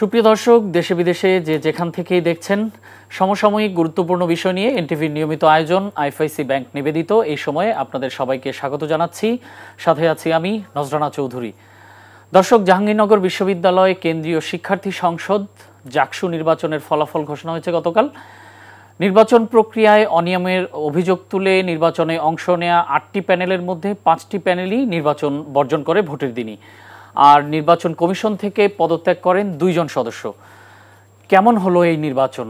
সুপ্রিয় দর্শক, দেশে বিদেশে যে যেখান থেকেই দেখছেন, সমসাময়িক গুরুত্বপূর্ণ বিষয় নিয়ে এনটিভির নিয়মিত আয়োজন আইএফআইসি ব্যাংক নিবেদিত এই সময়ে আপনাদের সবাইকে স্বাগত জানাচ্ছি। সাথে আছি আমি নজরানা চৌধুরী। দর্শক, জাহাঙ্গীরনগর বিশ্ববিদ্যালয় কেন্দ্রীয় শিক্ষার্থী সংসদ জাকসু নির্বাচনের ফলাফল ঘোষণা হয়েছে গতকাল। নির্বাচন প্রক্রিয়ায় অনিয়মের অভিযোগ তুলে নির্বাচনে অংশ নেওয়া 8টি প্যানেলের মধ্যে 5টি প্যানেলই নির্বাচন বর্জন করে ভোটের দিনই। আর নির্বাচন কমিশন থেকে পদত্যাগ করেন 2 জন সদস্য। কেমন হলো এই নির্বাচন,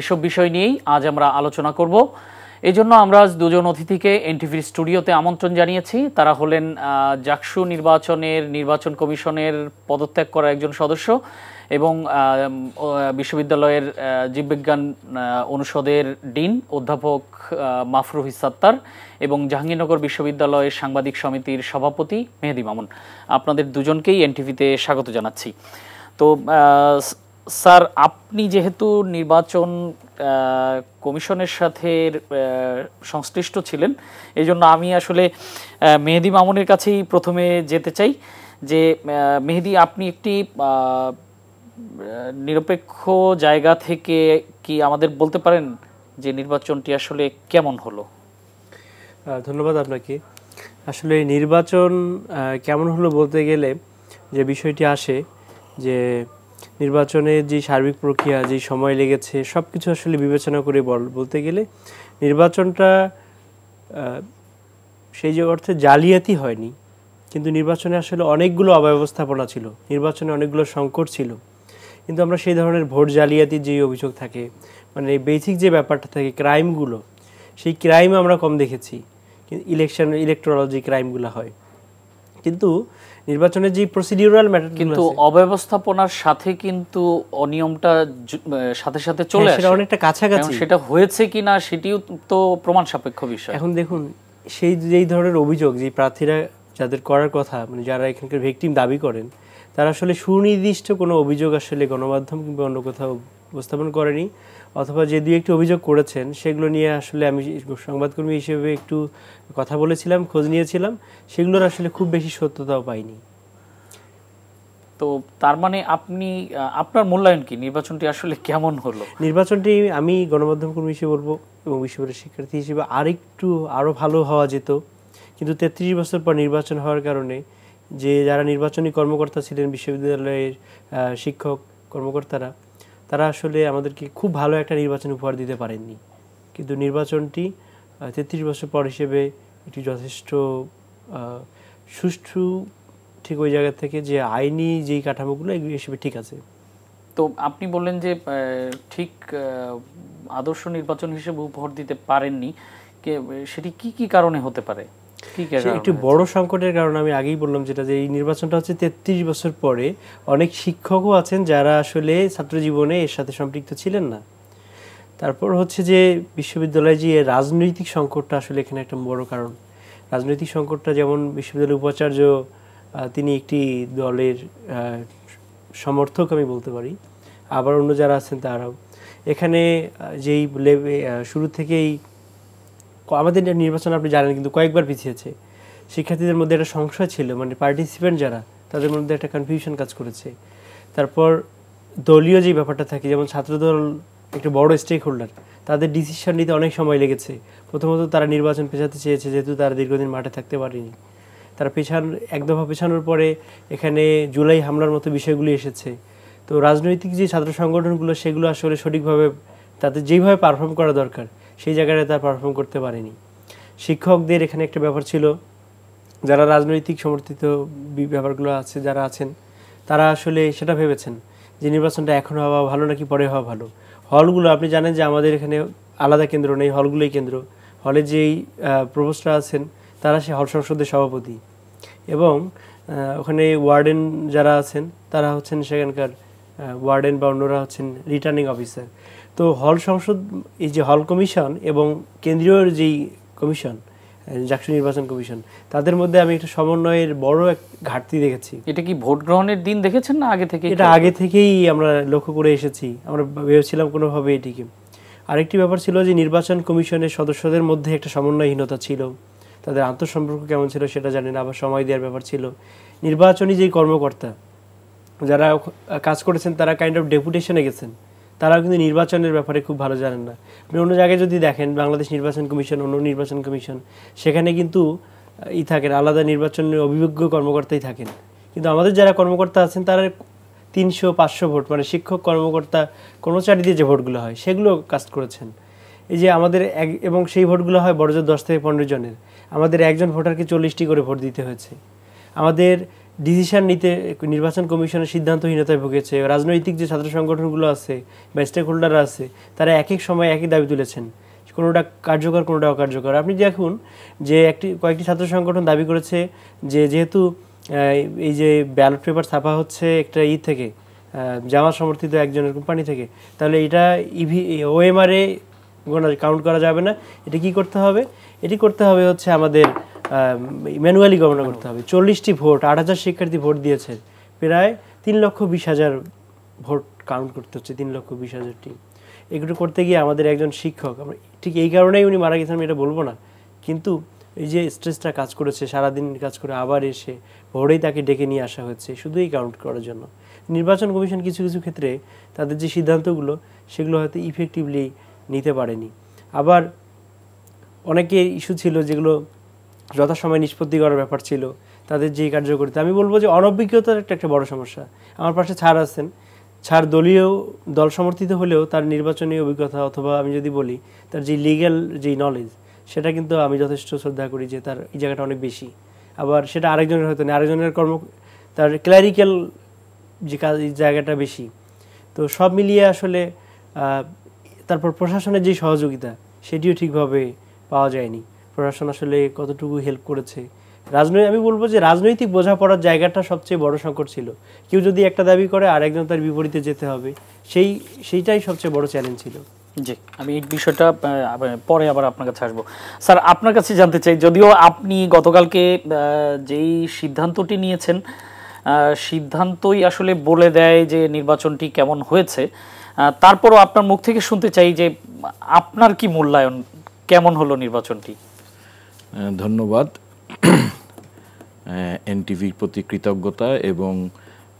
এসব বিষয় নিয়েই আজ আমরা আলোচনা করব। এই জন্য আমরা আজ 2 জন অতিথিকে এনটিভির স্টুডিওতে আমন্ত্রণ জানিয়েছি। তারা হলেন জাকসু নির্বাচন কমিশনের পদত্যাগ করা একজন সদস্য এবং বিশ্ববিদ্যালয়ের জীববিজ্ঞান অনুষদের ডিন অধ্যাপক মাফরুহ সাত্তার এবং জাহাঙ্গীরনগর বিশ্ববিদ্যালয়ের সাংবাদিক সমিতির সভাপতি মেহেদী মামুন। আপনাদের দুজনকেই এনটিভিতে স্বাগত জানাচ্ছি। তো স্যার, আপনি যেহেতু নির্বাচন কমিশনের সাথে সংশ্লিষ্ট ছিলেন, এই জন্য আমি আসলে মেহেদী মামুনের কাছেই প্রথমে যেতে চাই যে মেহেদী, আপনি একটি নিরপেক্ষ জায়গা থেকে কি আমাদের বলতে পারেন যে নির্বাচনটি আসলে কেমন হলো? ধন্যবাদ আপনাকে। আসলে নির্বাচন কেমন হলো বলতে গেলে যে বিষয়টি আসে যে নির্বাচনের যে সার্বিক প্রক্রিয়া, যে সময় লেগেছে, সব কিছু আসলে বিবেচনা করে বলতে গেলে নির্বাচনটা সেই যে অর্থে জালিয়াতি হয়নি, কিন্তু নির্বাচনে আসলে অনেকগুলো অব্যবস্থাপনা ছিল, নির্বাচনে অনেকগুলো সংকট ছিল। কিন্তু আমরা সেই ধরনের ভোট জালিয়াতির যে অভিযোগ থাকে, মানে বেসিক যে ব্যাপারটা থাকে ক্রাইমগুলো, সেই ক্রাইম আমরা কম দেখেছি। ইলেকট্রাল যে ক্রাইমগুলো হয়, কিন্তু নির্বাচনের যে প্রসিডিউরাল ম্যাটার, কিন্তু অব্যবস্থাপনার সাথে কিন্তু অনিয়মটা সাথে সাথে চলে আসে, সেটা অনেকটা কাছাকাছি। সেটা হয়েছে কিনা সেটিও তো প্রমাণ সাপেক্ষ বিষয়। এখন দেখুন, সেই যেই ধরনের অভিযোগ যে প্রার্থীরা যাদের করার কথা, মানে যারা এখানকার ভিকটিম দাবি করেন, তারা আসলে সুনির্দিষ্ট কোনো অভিযোগ আসলে গণমাধ্যম কিংবা অন্য কোথাও উপস্থাপন করেনি, অথবা যে 2-1টি অভিযোগ করেছেন সেগুলো নিয়ে আসলে আমি সংবাদকর্মী হিসেবে একটু কথা বলেছিলাম, খোঁজ নিয়েছিলাম, সেগুলোর আসলে খুব বেশি সত্যতাও পাইনি। তো তার মানে আপনার মূল্যায়ন কি, নির্বাচনটি আসলে কেমন হলো? নির্বাচনটি আমি গণমাধ্যম কর্মী হিসেবে বলবো এবং বিশ্ববিদ্যালয়ের শিক্ষার্থী হিসেবে আরও ভালো হওয়া যেত। কিন্তু 33 বছর পর নির্বাচন হওয়ার কারণে যে যারা নির্বাচনী কর্মকর্তা ছিলেন, বিশ্ববিদ্যালয়ের শিক্ষক কর্মকর্তারা, তারা আসলে আমাদেরকে খুব ভালো একটা নির্বাচন উপহার দিতে পারেননি। কিন্তু নির্বাচনটি 33 বছর পর হিসেবে একটি যথেষ্ট সুষ্ঠু, ঠিক ওই জায়গা থেকে যে আইনি যেই কাঠামোগুলো এগুলো হিসেবে ঠিক আছে। তো আপনি বললেন যে ঠিক আদর্শ নির্বাচন হিসেবে উপহার দিতে পারেননি, সেটি কি কি কারণে হতে পারে? একটু বড় সংকটের কারণে আমি আগেই বললাম যেটা, যে এই নির্বাচনটা হচ্ছে 33 বছর পরে। অনেক শিক্ষকও আছেন যারা আসলে ছাত্র জীবনে এর সাথে সম্পৃক্ত ছিলেন না। তারপর হচ্ছে যে বিশ্ববিদ্যালয়ে যে রাজনৈতিক সংকটটা আসলে এখানে একটা বড় কারণ। রাজনৈতিক সংকটটা যেমন বিশ্ববিদ্যালয়ের উপাচার্য, তিনি একটি দলের সমর্থক আমি বলতে পারি, আবার অন্য যারা আছেন তারাও। এখানে যেই শুরু থেকেই আমাদের নির্বাচন আপনি জানেন কিন্তু কয়েকবার পিছিয়েছে। শিক্ষার্থীদের মধ্যে একটা সংশয় ছিল, মানে পার্টিসিপেন্ট যারা, তাদের মধ্যে একটা কনফিউশন কাজ করেছে। তারপর দলীয় যে ব্যাপারটা থাকে, যেমন ছাত্রদল একটা বড় স্টেক হোল্ডার, তাদের ডিসিশন নিতে অনেক সময় লেগেছে। প্রথমত তারা নির্বাচন পেছাতে চেয়েছে, যেহেতু তারা দীর্ঘদিন মাঠে থাকতে পারেনি। তারা এক দফা পেছানোর পরে এখানে জুলাই হামলার মতো বিষয়গুলি এসেছে। তো রাজনৈতিক যে ছাত্র সংগঠনগুলো, সেগুলো আসলে সঠিকভাবে তাদের যেইভাবে পারফর্ম করা দরকার সেই জায়গায় তারা পারফর্ম করতে পারেনি। শিক্ষকদের এখানে একটা ব্যাপার ছিল, যারা রাজনৈতিক সমর্থিত ব্যাপারগুলো আছে, যারা আছেন, তারা আসলে সেটা ভেবেছেন যে নির্বাচনটা এখন হওয়া ভালো নাকি পরে হওয়া ভালো। হলগুলো আপনি জানেন যে আমাদের এখানে আলাদা কেন্দ্র নেই, হলগুলোই কেন্দ্র। হলে যেই প্রভোস্টরা আছেন তারা সে হল সংসদের সভাপতি, এবং ওখানে ওয়ার্ডেন যারা আছেন তারা হচ্ছেন সেখানকার ওয়ার্ডেন বা অন্যরা হচ্ছেন রিটার্নিং অফিসার। তো হল সংসদ, এই যে হল কমিশন এবং কেন্দ্রীয় যেই কমিশন, জাকসু নির্বাচন কমিশন, তাদের মধ্যে আমি একটা সমন্বয়ের বড় এক ঘাটতি দেখেছি। এটা কি ভোট গ্রহণের দিন দেখেছেন না আগে থেকে? এটা আগে থেকেই আমরা লক্ষ্য করে এসেছি, আমরা ভেবেছিলাম কোনোভাবে এটিকে। আরেকটি ব্যাপার ছিল যে নির্বাচন কমিশনের সদস্যদের মধ্যে একটা সমন্বয়হীনতা ছিল, তাদের আন্তঃসম্পর্ক কেমন ছিল সেটা জানি না, আবার সময় দেওয়ার ব্যাপার ছিল। নির্বাচনী যেই কর্মকর্তা, যারা কাজ করেছেন তারা কাইন্ড অফ ডেপুটেশনে গেছেন, তারাও কিন্তু নির্বাচনের ব্যাপারে খুব ভালো জানেন না। আপনি অন্য জায়গায় যদি দেখেন, বাংলাদেশ নির্বাচন কমিশন, অন্য নির্বাচন কমিশন, সেখানে কিন্তু থাকেন আলাদা নির্বাচনের অভিজ্ঞ কর্মকর্তাই থাকেন। কিন্তু আমাদের যারা কর্মকর্তা আছেন তারা 300-500 ভোট, মানে শিক্ষক কর্মকর্তা কর্মচারী দিয়ে যে ভোটগুলো হয় সেগুলো কাস্ট করেছেন। এই যে আমাদের এবং সেই ভোটগুলো হয় বড়জোর 10 থেকে 15 জনের, আমাদের একজন ভোটারকে 40টি করে ভোট দিতে হয়েছে। আমাদের ডিসিশন নিতে নির্বাচন কমিশনের সিদ্ধান্তহীনতায় ভুগেছে। রাজনৈতিক যে ছাত্র সংগঠনগুলো আছে বা স্টেক হোল্ডাররা আছে, তারা এক এক সময় একই দাবি তুলেছেন, কোনোটা কার্যকর কোনোটা অকার্যকর। আপনি দেখুন যে কয়েকটি ছাত্র সংগঠন দাবি করেছে যে যেহেতু এই যে ব্যালট পেপার ছাপা হচ্ছে একটা থেকে জামাত সমর্থিত একজনের কোম্পানি থেকে, তাহলে এটা ওএমআরে কাউন্ট করা যাবে না। এটা কি করতে হবে? এটি করতে হবে হচ্ছে আমাদের ম্যানুয়ালি গণনা করতে হবে। 40টি ভোট, 8,000 শিক্ষার্থী ভোট দিয়েছে, প্রায় 3,20,000 ভোট কাউন্ট করতে হচ্ছে, 3,20,000টি। এগুলো করতে গিয়ে আমাদের একজন শিক্ষক, ঠিক এই কারণেই উনি মারা গেছেন আমি এটা বলবো না, কিন্তু এই যে স্ট্রেসটা কাজ করেছে, সারাদিন কাজ করে আবার এসে ভোরেই তাকে ডেকে নিয়ে আসা হচ্ছে শুধু এই কাউন্ট করার জন্য। নির্বাচন কমিশন কিছু কিছু ক্ষেত্রে তাদের যে সিদ্ধান্তগুলো সেগুলো হয়তো ইফেক্টিভলি নিতে পারেনি। আবার অনেকের ইস্যু ছিল যেগুলো যথাসময় নিষ্পত্তি করার ব্যাপার ছিল, তাদের যে কার্যকরিতা, আমি বলবো যে অনভিজ্ঞতার একটা বড় সমস্যা। আমার পাশে ছাড় আছেন, ছাড় দল সমর্থিত হলেও তার নির্বাচনী অভিজ্ঞতা, অথবা আমি যদি বলি তার যে লিগ্যাল যে নলেজ, সেটা কিন্তু আমি যথেষ্ট শ্রদ্ধা করি যে তার এই জায়গাটা অনেক বেশি। আবার সেটা আরেকজনের হয়তো না, আরেকজনের তার ক্লারিক্যাল যে কাজ এই জায়গাটা বেশি। তো সব মিলিয়ে আসলে তারপর প্রশাসনের যে সহযোগিতা সেটিও ঠিকভাবে পাওয়া যায়নি। প্রশাসন আসলে কতটুকু হেল্প করেছে, আমি বলবো যে রাজনৈতিক বোঝাপড়ার জায়গাটা সবচেয়ে বড় সংকট ছিল। কেউ যদি একটা দাবি করে আর একজন তার বিপরীতে যেতে হবে, সেইটাই সবচেয়ে বড় চ্যালেঞ্জ ছিল। জি, আমি এই বিষয়টা পরে আবার আপনার কাছে আসবো। স্যার, আপনার কাছে জানতে চাই, যদিও আপনি গতকালকে যেই সিদ্ধান্তটি নিয়েছেন, সিদ্ধান্তই আসলে বলে দেয় যে নির্বাচনটি কেমন হয়েছে, তারপরও আপনার মুখ থেকে শুনতে চাই যে আপনার কি মূল্যায়ন, কেমন হলো নির্বাচনটি? ধন্যবাদ। এনটিভির প্রতি কৃতজ্ঞতা, এবং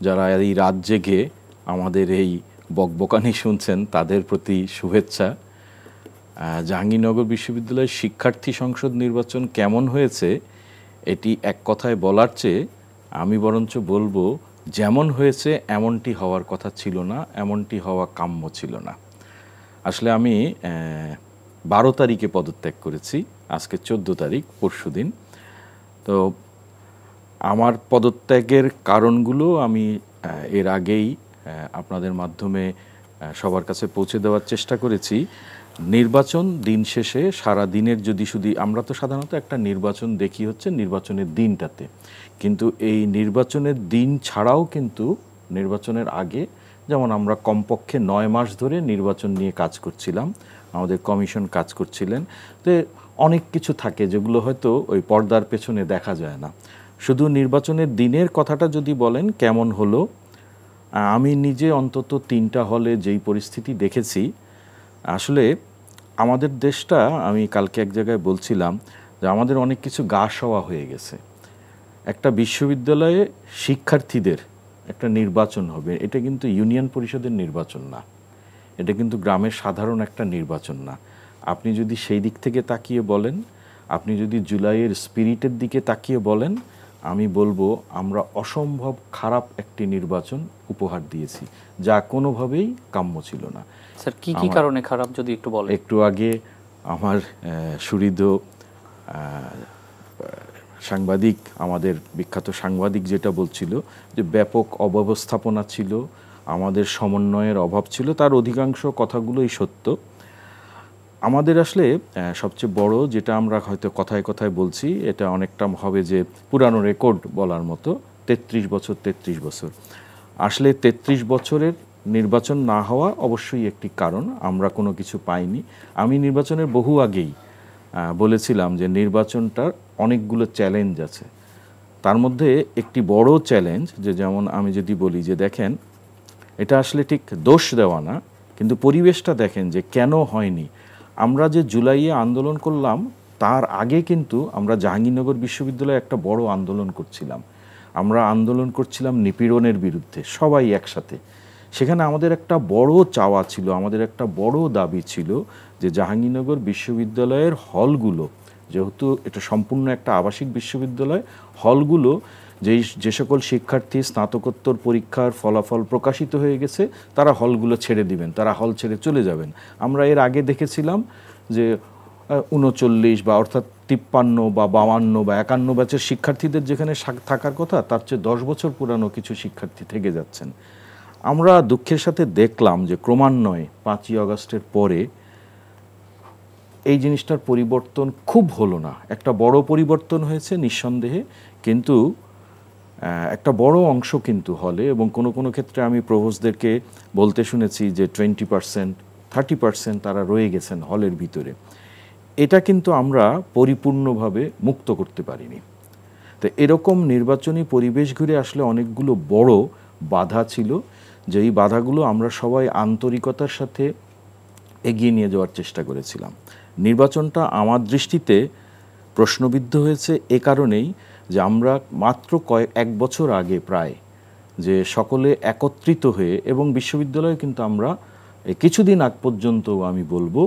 যারা এই রাত জেগে আমাদের এই বকবকানি শুনছেন তাদের প্রতি শুভেচ্ছা। জাহাঙ্গীরনগর বিশ্ববিদ্যালয়ের শিক্ষার্থী সংসদ নির্বাচন কেমন হয়েছে এটি এক কথায় বলার চেয়ে আমি বরঞ্চ বলবো, যেমন হয়েছে এমনটি হওয়ার কথা ছিল না, এমনটি হওয়া কাম্য ছিল না। আসলে আমি 12 তারিখে পদত্যাগ করেছি, আজকে 14 তারিখ, পরশুদিন। তো আমার পদত্যাগের কারণগুলো আমি এর আগেই আপনাদের মাধ্যমে সবার কাছে পৌঁছে দেওয়ার চেষ্টা করেছি। নির্বাচন দিন শেষে সারা দিনের যদি শুধু আমরা তো সাধারণত একটা নির্বাচন দেখি হচ্ছে নির্বাচনের দিনটাতে, কিন্তু এই নির্বাচনের দিন ছাড়াও কিন্তু নির্বাচনের আগে, যেমন আমরা কমপক্ষে 9 মাস ধরে নির্বাচন নিয়ে কাজ করছিলাম, আমাদের কমিশন কাজ করছিলেন। তো অনেক কিছু থাকে যেগুলো হয়তো ওই পর্দার পেছনে দেখা যায় না। শুধু নির্বাচনের দিনের কথাটা যদি বলেন কেমন হলো, আমি নিজে অন্তত 3টা হলে যেই পরিস্থিতি দেখেছি, আসলে আমাদের দেশটা, আমি কালকে এক জায়গায় বলছিলাম যে আমাদের অনেক কিছু গা সওয়া হয়ে গেছে। একটা বিশ্ববিদ্যালয়ে শিক্ষার্থীদের একটা নির্বাচন হবে, এটা কিন্তু ইউনিয়ন পরিষদের নির্বাচন না, এটা কিন্তু গ্রামের সাধারণ একটা নির্বাচন না। আপনি যদি সেই দিক থেকে তাকিয়ে বলেন, আপনি যদি জুলাইয়ের স্পিরিটের দিকে তাকিয়ে বলেন, আমি বলবো আমরা অসম্ভব খারাপ একটি নির্বাচন উপহার দিয়েছি, যা কোনোভাবেই কাম্য ছিল না। স্যার, কি কি কারণে খারাপ যদি একটু বলেন? একটু আগে আমার সুহৃদ সাংবাদিক, আমাদের বিখ্যাত সাংবাদিক যেটা বলছিল যে ব্যাপক অব্যবস্থাপনা ছিল, আমাদের সমন্বয়ের অভাব ছিল, তার অধিকাংশ কথাগুলোই সত্য। আমাদের আসলে সবচেয়ে বড় যেটা আমরা হয়তো কথায় কথায় বলছি, এটা অনেকটা হবে যে পুরানো রেকর্ড বলার মতো, 33 বছর। আসলে 33 বছরের নির্বাচন না হওয়া অবশ্যই একটি কারণ, আমরা কোনো কিছু পাইনি। আমি নির্বাচনের বহু আগেই বলেছিলাম যে নির্বাচনটার অনেকগুলো চ্যালেঞ্জ আছে, তার মধ্যে একটি বড় চ্যালেঞ্জ যে, যেমন আমি যদি বলি যে দেখেন, এটা আসলে ঠিক দোষ দেওয়া না, কিন্তু পরিবেশটা দেখেন যে কেন হয়নি। আমরা যে জুলাইয়ে আন্দোলন করলাম তার আগে কিন্তু আমরা জাহাঙ্গীরনগর বিশ্ববিদ্যালয়ে একটা বড় আন্দোলন করছিলাম। আমরা আন্দোলন করছিলাম নিপীড়নের বিরুদ্ধে সবাই একসাথে। সেখানে আমাদের একটা বড় চাওয়া ছিল, আমাদের একটা বড় দাবি ছিল যে জাহাঙ্গীরনগর বিশ্ববিদ্যালয়ের হলগুলো, যেহেতু এটা সম্পূর্ণ একটা আবাসিক বিশ্ববিদ্যালয়, হলগুলো যে সকল শিক্ষার্থী স্নাতকোত্তর পরীক্ষার ফলাফল প্রকাশিত হয়ে গেছে তারা হলগুলো ছেড়ে দিবেন, তারা হল ছেড়ে চলে যাবেন। আমরা এর আগে দেখেছিলাম যে 39 বা অর্থাৎ 53 বা 52 বা 51 ব্যাচের শিক্ষার্থীদের যেখানে থাকার কথা তার চেয়ে 10 বছর পুরানো কিছু শিক্ষার্থী থেকে যাচ্ছেন। আমরা দুঃখের সাথে দেখলাম যে ক্রমান্বয়ে 5ই আগস্টের পরে এই জিনিসটার পরিবর্তন খুব হলো না। একটা বড় পরিবর্তন হয়েছে নিঃসন্দেহে, কিন্তু একটা বড় অংশ কিন্তু হলে, এবং কোনো কোনো ক্ষেত্রে আমি প্রভোস্টদেরকে বলতে শুনেছি যে 20%, 30% তারা রয়ে গেছেন হলের ভিতরে। এটা কিন্তু আমরা পরিপূর্ণভাবে মুক্ত করতে পারিনি। তো এরকম নির্বাচনী পরিবেশ ঘিরে আসলে অনেকগুলো বড় বাধা ছিল, যেই বাধাগুলো আমরা সবাই আন্তরিকতার সাথে এগিয়ে নিয়ে যাওয়ার চেষ্টা করেছিলাম। নির্বাচনটা আমার দৃষ্টিতে প্রশ্নবিদ্ধ হয়েছে এ কারণেই যে আমরা মাত্র এক বছর আগে প্রায় যে সকলে একত্রিত হয়ে, এবং বিশ্ববিদ্যালয়ে কিন্তু আমরা কিছুদিন আগ পর্যন্ত আমি বলবো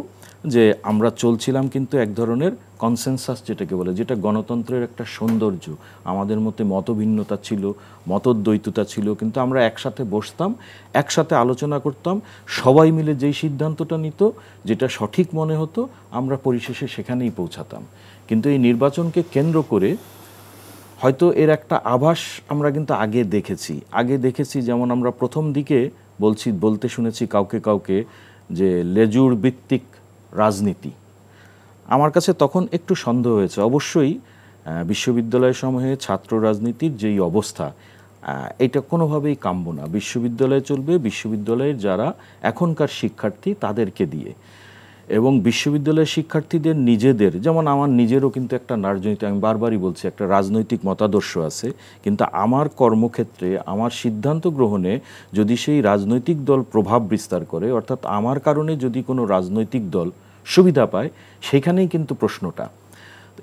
যে আমরা চলছিলাম কিন্তু এক ধরনের কনসেনসাস যেটাকে বলে, যেটা গণতন্ত্রের একটা সৌন্দর্য। আমাদের মধ্যে মতভিন্নতা ছিল, মতদ্বৈততা ছিল, কিন্তু আমরা একসাথে বসতাম, একসাথে আলোচনা করতাম, সবাই মিলে যেই সিদ্ধান্তটা নিত, যেটা সঠিক মনে হতো, আমরা পরিশেষে সেখানেই পৌঁছাতাম। কিন্তু এই নির্বাচনকে কেন্দ্র করে হয়তো এর একটা আভাস আমরা কিন্তু আগে দেখেছি। যেমন আমরা প্রথম দিকে বলতে শুনেছি কাউকে কাউকে যে লেজুর ভিত্তিক রাজনীতি। আমার কাছে তখন একটু সন্দেহ হয়েছে। অবশ্যই বিশ্ববিদ্যালয় সমূহে ছাত্র রাজনীতির যেই অবস্থা, এটা কোনোভাবেই কাম্য না। বিশ্ববিদ্যালয়ে চলবে বিশ্ববিদ্যালয়ের যারা এখনকার শিক্ষার্থী তাদেরকে দিয়ে, এবং বিশ্ববিদ্যালয়ের শিক্ষার্থীদের নিজেদের, যেমন আমার নিজেরও কিন্তু একটা রাজনৈতিক, আমি বারবারই বলছি, একটা রাজনৈতিক মতাদর্শ আছে, কিন্তু আমার কর্মক্ষেত্রে আমার সিদ্ধান্ত গ্রহণে যদি সেই রাজনৈতিক দল প্রভাব বিস্তার করে, অর্থাৎ আমার কারণে যদি কোনো রাজনৈতিক দল সুবিধা পায়, সেখানেই কিন্তু প্রশ্নটা।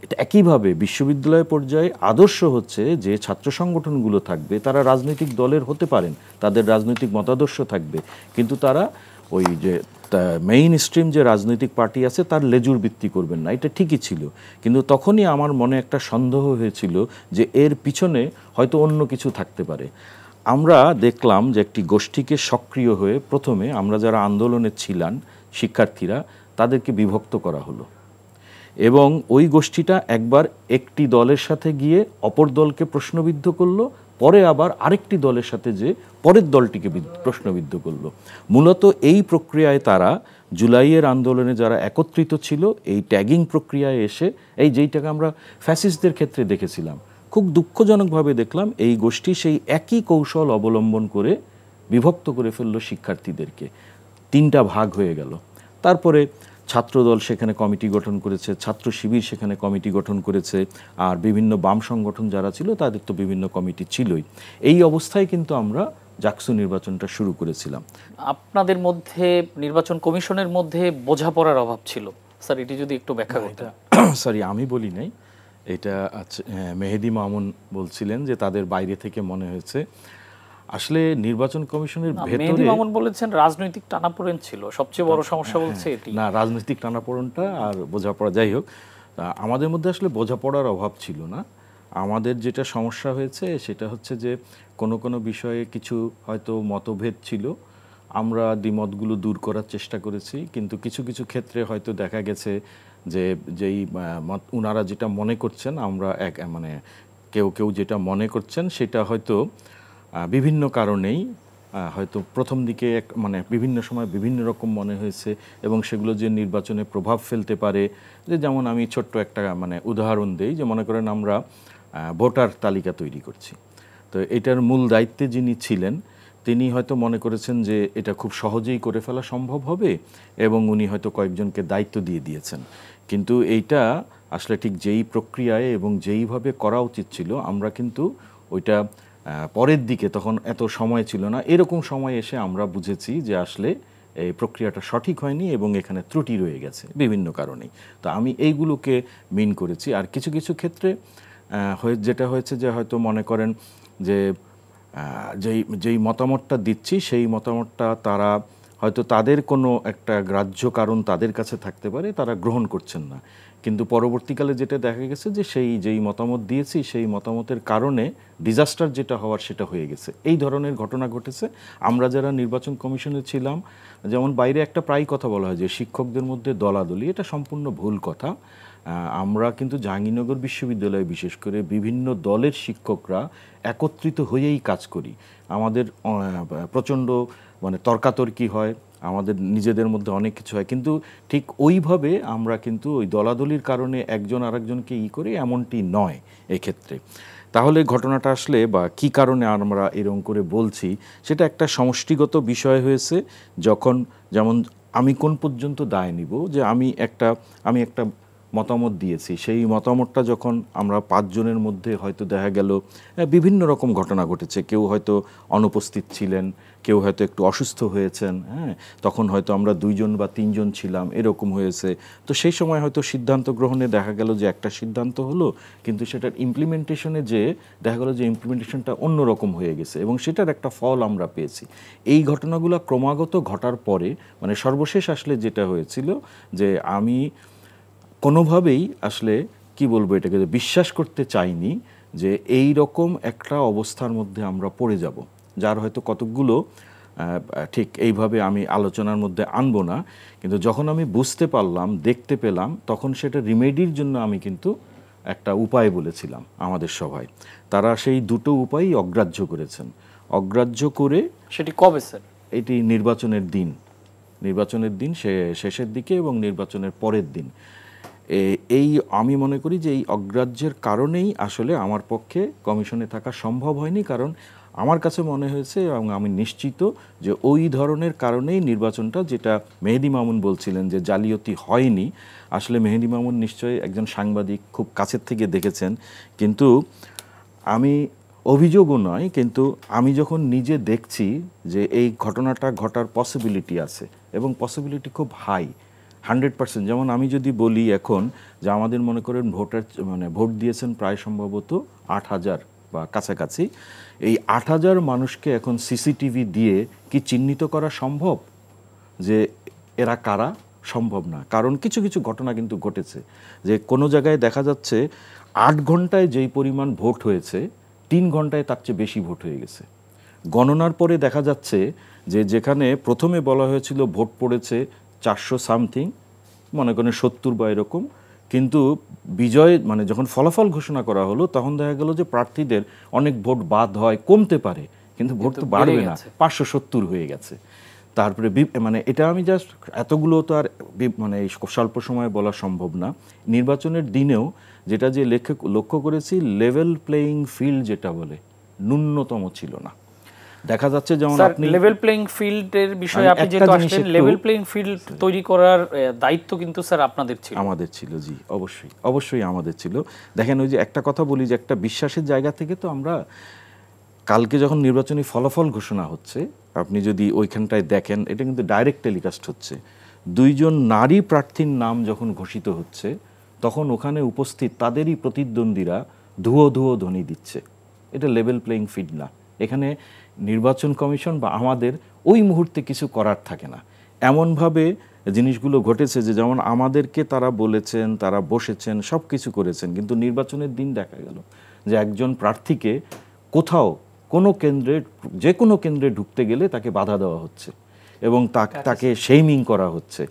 এটা একইভাবে বিশ্ববিদ্যালয় পর্যায়ে আদর্শ হচ্ছে যে ছাত্র সংগঠনগুলো থাকবে, তারা রাজনৈতিক দলের হতে পারেন, তাদের রাজনৈতিক মতাদর্শ থাকবে, কিন্তু তারা ওই যে মেইন স্ট্রিম যে রাজনৈতিক পার্টি আছে তার লেজুর ভিত্তি করবেন না। এটা ঠিকই ছিল, কিন্তু তখনই আমার মনে একটা সন্দেহ হয়েছিল যে এর পিছনে হয়তো অন্য কিছু থাকতে পারে। আমরা দেখলাম যে একটি গোষ্ঠীকে সক্রিয় হয়ে প্রথমে আমরা যারা আন্দোলনে ছিলাম শিক্ষার্থীরা, তাদেরকে বিভক্ত করা হলো, এবং ওই গোষ্ঠীটা একবার একটি দলের সাথে গিয়ে অপর দলকে প্রশ্নবিদ্ধ করলো, পরে আবার আরেকটি দলের সাথে যে পরের দলটিকে প্রশ্নবিদ্ধ করলো। মূলত এই প্রক্রিয়ায় তারা জুলাইয়ের আন্দোলনে যারা একত্রিত ছিল, এই ট্যাগিং প্রক্রিয়ায় এসে, এই যেইটাকে আমরা ফ্যাসিস্টদের ক্ষেত্রে দেখেছিলাম, খুব দুঃখজনকভাবে দেখলাম এই গোষ্ঠী সেই একই কৌশল অবলম্বন করে বিভক্ত করে ফেললো শিক্ষার্থীদেরকে, 3টা ভাগ হয়ে গেল। তারপরে ছাত্রদল সেখানে কমিটি গঠন করেছে, ছাত্র শিবির সেখানে কমিটি গঠন করেছে, আর বিভিন্ন বাম সংগঠন যারা ছিল তাদের তো বিভিন্ন কমিটি ছিলই। এই অবস্থায় কিন্তু আমরা জাকসু নির্বাচনটা শুরু করেছিলাম। আপনাদের মধ্যে নির্বাচন কমিশনের মধ্যে বোঝাপড়ার অভাব ছিল, স্যার এটি যদি একটু ব্যাখ্যা করতেন। সরি, আমি বলি নাই, এটা মেহেদি মামুন বলছিলেন যে তাদের বাইরে থেকে মনে হয়েছে। আসলে নির্বাচন কমিশনের ভেতরে মেহেদি মামুন বলেছেন রাজনৈতিক টানাপোড়েন ছিল, সবচেয়ে বড় সমস্যা বলছে এটি। না, রাজনৈতিক টানাপোড়েনটা আর বোঝাপড়া, যাই হোক, আমাদের মধ্যে আসলে বোঝাপড়ার অভাব ছিল না। আমাদের যেটা সমস্যা হয়েছে সেটা হচ্ছে যে কোনো কোনো বিষয়ে কিছু হয়তো মতভেদ ছিল, আমরা দ্বিমতগুলো দূর করার চেষ্টা করেছি, কিন্তু কিছু কিছু ক্ষেত্রে হয়তো দেখা গেছে যে যেই ওনারা যেটা মনে করছেন, আমরা কেউ কেউ যেটা মনে করছেন সেটা হয়তো বিভিন্ন কারণেই হয়তো প্রথম দিকে বিভিন্ন সময় বিভিন্ন রকম মনে হয়েছে, এবং সেগুলো যে নির্বাচনে প্রভাব ফেলতে পারে, যে যেমন আমি ছোট্ট একটা উদাহরণ দেই, যে মনে করেন আমরা ভোটার তালিকা তৈরি করছি, তো এটার মূল দায়িত্বে যিনি ছিলেন তিনি হয়তো মনে করেছেন যে এটা খুব সহজেই করে ফেলা সম্ভব হবে, এবং উনি হয়তো কয়েকজনকে দায়িত্ব দিয়ে দিয়েছেন। কিন্তু এইটা আসলে ঠিক যেই প্রক্রিয়ায় এবং যেইভাবে করা উচিত ছিল, আমরা কিন্তু ওইটা পরের দিকে, তখন এত সময় ছিল না, এরকম সময় এসে আমরা বুঝেছি যে আসলে এই প্রক্রিয়াটা সঠিক হয়নি এবং এখানে ত্রুটি রয়ে গেছে বিভিন্ন কারণেই। তো আমি এইগুলোকে মিন করেছি। আর কিছু কিছু ক্ষেত্রে যেটা হয়েছে যে হয়তো মনে করেন যে যেই মতামতটা দিচ্ছি সেই মতামতটা তারা হয়তো তাদের কোনো একটা গ্রাহ্য কারণ তাদের কাছে থাকতে পারে, তারা গ্রহণ করছেন না। কিন্তু পরবর্তীকালে যেটা দেখা গেছে যে যেই মতামত দিয়েছি সেই মতামতের কারণে ডিজাস্টার যেটা হওয়ার সেটা হয়ে গেছে। এই ধরনের ঘটনা ঘটেছে। আমরা যারা নির্বাচন কমিশনে ছিলাম, যেমন বাইরে একটা প্রায় কথা বলা হয় যে শিক্ষকদের মধ্যে দলাদলি, এটা সম্পূর্ণ ভুল কথা। আমরা কিন্তু জাহাঙ্গীরনগর বিশ্ববিদ্যালয়ে বিশেষ করে বিভিন্ন দলের শিক্ষকরা একত্রিত হয়েই কাজ করি। আমাদের প্রচণ্ড তর্কাতর্কি হয়, আমাদের নিজেদের মধ্যে অনেক কিছু হয়, কিন্তু ঠিক ওইভাবে আমরা কিন্তু ওই দলাদলির কারণে একজন আরেকজনকে করি এমনটি নয় এক্ষেত্রে। তাহলে ঘটনাটা আসলে বা কি কারণে আমরা এরকম করে বলছি, সেটা একটা সমষ্টিগত বিষয় হয়েছে। যেমন আমি কোন পর্যন্ত দায় নিব যে আমি একটা মতামত দিয়েছি, সেই মতামতটা যখন আমরা 5 জনের মধ্যে হয়তো দেখা গেল বিভিন্ন রকম ঘটনা ঘটেছে, কেউ হয়তো অনুপস্থিত ছিলেন, কেউ হয়তো একটু অসুস্থ হয়েছেন, তখন হয়তো আমরা 2 জন বা 3 জন ছিলাম, এরকম হয়েছে। তো সেই সময় হয়তো সিদ্ধান্ত গ্রহণে দেখা গেল যে একটা সিদ্ধান্ত হলো, কিন্তু সেটার ইমপ্লিমেন্টেশনে যে দেখা গেল যে ইমপ্লিমেন্টেশনটা অন্যরকম হয়ে গেছে এবং সেটার একটা ফল আমরা পেয়েছি। এই ঘটনাগুলো ক্রমাগত ঘটার পরে সর্বশেষ আসলে যেটা হয়েছিল যে আমি কোনোভাবেই আসলে কি বলবো, এটাকে বিশ্বাস করতে চাইনি যে এই রকম একটা অবস্থার মধ্যে আমরা পড়ে যাব, যার হয়তো কতকগুলো ঠিক এইভাবে আমি আলোচনার মধ্যে আনবো না। কিন্তু যখন আমি বুঝতে পারলাম, দেখতে পেলাম, তখন সেটা রিমেডির জন্য আমি কিন্তু একটা উপায় বলেছিলাম আমাদের সভায়। তারা সেই দুটো উপায়ই অগ্রাহ্য করেছেন। অগ্রাহ্য করে সেটি কবে স্যার? এটি নির্বাচনের দিন শেষের দিকে এবং নির্বাচনের পরের দিন। আমি মনে করি যে এই অগ্রাহ্যের কারণেই আসলে আমার পক্ষে কমিশনে থাকা সম্ভব হয়নি। কারণ আমার কাছে মনে হয়েছে এবং আমি নিশ্চিত যে ওই ধরনের কারণেই নির্বাচনটা, যেটা মেহেদী মামুন বলছিলেন যে জালিয়াতি হয়নি, আসলে মেহেদী মামুন নিশ্চয়ই একজন সাংবাদিক, খুব কাছের থেকে দেখেছেন। কিন্তু আমি অভিযোগও নয়, কিন্তু আমি যখন নিজে দেখছি যে এই ঘটনাটা ঘটার পসিবিলিটি আছে এবং পসিবিলিটি খুব হাই, 100%। যেমন আমি যদি বলি এখন যে আমাদের মনে করেন ভোট দিয়েছেন প্রায় সম্ভবত 8,000 বা কাছাকাছি। এই 8,000 মানুষকে এখন সিসিটিভি দিয়ে কি চিহ্নিত করা সম্ভব যে এরা কারা? সম্ভব না। কারণ কিছু কিছু ঘটনা কিন্তু ঘটেছে যে কোনো জায়গায় দেখা যাচ্ছে 8 ঘন্টায় যেই পরিমাণ ভোট হয়েছে 3 ঘন্টায় তার চেয়ে বেশি ভোট হয়ে গেছে। গণনার পরে দেখা যাচ্ছে যে যেখানে প্রথমে বলা হয়েছিল ভোট পড়েছে 400 সামথিং, মনে করেন 70 বা এরকম, কিন্তু বিজয় যখন ফলাফল ঘোষণা করা হলো তখন দেখা গেল যে প্রার্থীদের অনেক ভোট বাদ হয়, কমতে পারে, কিন্তু ভোট তো বাড়বে না, 570 হয়ে গেছে। তারপরে এটা আমি জাস্ট এতগুলো তো আর এই স্বল্প সময়ে বলা সম্ভব না। নির্বাচনের দিনেও যেটা যে লক্ষ্য করেছি, লেভেল প্লেয়িং ফিল্ড যেটা বলে ন্যূনতম ছিল না। দেখা যাচ্ছে যেমন আপনি লেভেল প্লেইং ফিল্ডের বিষয়ে আপনি যেটা আসলেন, লেভেল প্লেইং ফিল্ড তৈরি করার দায়িত্ব কিন্তু স্যার আপনাদের ছিল। আমাদের ছিল, জি, অবশ্যই আমাদের ছিল। দেখেন, ওই যে একটা কথা বলি যে একটা বিশ্বাসের জায়গা থেকে তো আমরা কালকে যখন নির্বাচনী ফলাফল ঘোষণা হচ্ছে, আপনি যদি ওইখানটায় দেখেন, এটা কিন্তু ডাইরেক্ট টেলিকাস্ট হচ্ছে। 2 জন নারী প্রার্থীর নাম যখন ঘোষিত হচ্ছে তখন ওখানে উপস্থিত তাদেরই প্রতিদ্বন্দ্বীরা ধুয়ো ধুয়ো ধ্বনি দিচ্ছে। এটা লেভেল প্লেইং ফিল্ড না। এখানে নির্বাচন কমিশন বা আমাদের ওই মুহূর্তে কিছু করার থাকে না। এমনভাবে জিনিসগুলো ঘটেছে যে যেমন আমাদেরকে তারা বলেছেন, তারা বসেছেন, সব কিছু করেছেন, কিন্তু নির্বাচনের দিন দেখা গেল যে একজন প্রার্থীকে কোথাও যে কোনো কেন্দ্রে ঢুকতে গেলে তাকে বাধা দেওয়া হচ্ছে এবং তাকে শেমিং করা হচ্ছে,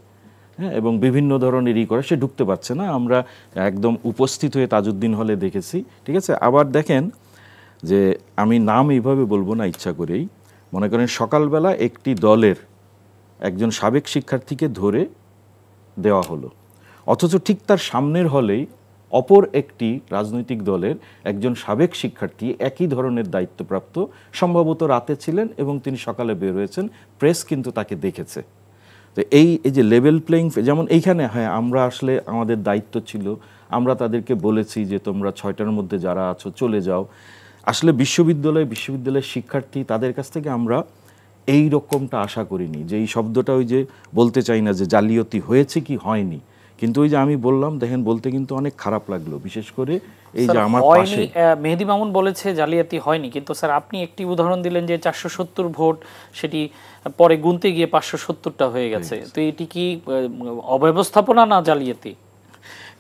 এবং বিভিন্ন ধরনের করে সে ঢুকতে পারছে না। আমরা একদম উপস্থিত হয়ে তাজউদ্দিন হলে দেখেছি, ঠিক আছে। আবার দেখেন যে আমি নাম এইভাবে বলবো না ইচ্ছা করেই, মনে করেন সকালবেলা একটি দলের একজন সাবেক শিক্ষার্থীকে ধরে দেওয়া হলো, অথচ ঠিক তার সামনের হলেই অপর একটি রাজনৈতিক দলের একজন সাবেক শিক্ষার্থী একই ধরনের দায়িত্বপ্রাপ্ত, সম্ভবত রাতে ছিলেন এবং তিনি সকালে বের হয়েছেন, প্রেস কিন্তু তাকে দেখেছে। তো এই যে লেভেল প্লেইং, যেমন এইখানে আমরা আসলে আমাদের দায়িত্ব ছিল, আমরা তাদেরকে বলেছি যে তোমরা 6টার মধ্যে যারা আছো চলে যাও। আসলে বিশ্ববিদ্যালয়ের শিক্ষার্থী, তাদের কাছ থেকে আমরা এই রকমটা আশা করিনি, যে এই শব্দটা ওই যে বলতে চাই না যে জালিয়াতি হয়েছে কি হয়নি, কিন্তু ওই যে আমি বললাম, দেখেন বলতে কিন্তু অনেক খারাপ লাগলো, বিশেষ করে এই যে স্যার, আমার হয়নি, পাশে মেহেদী মামুন বলেছে জালিয়াতি হয়নি, কিন্তু স্যার আপনি একটি উদাহরণ দিলেন যে 470 ভোট সেটি পরে গুনতে গিয়ে 570টা হয়ে গেছে। তো এটি কি অব্যবস্থাপনা না জালিয়াতি?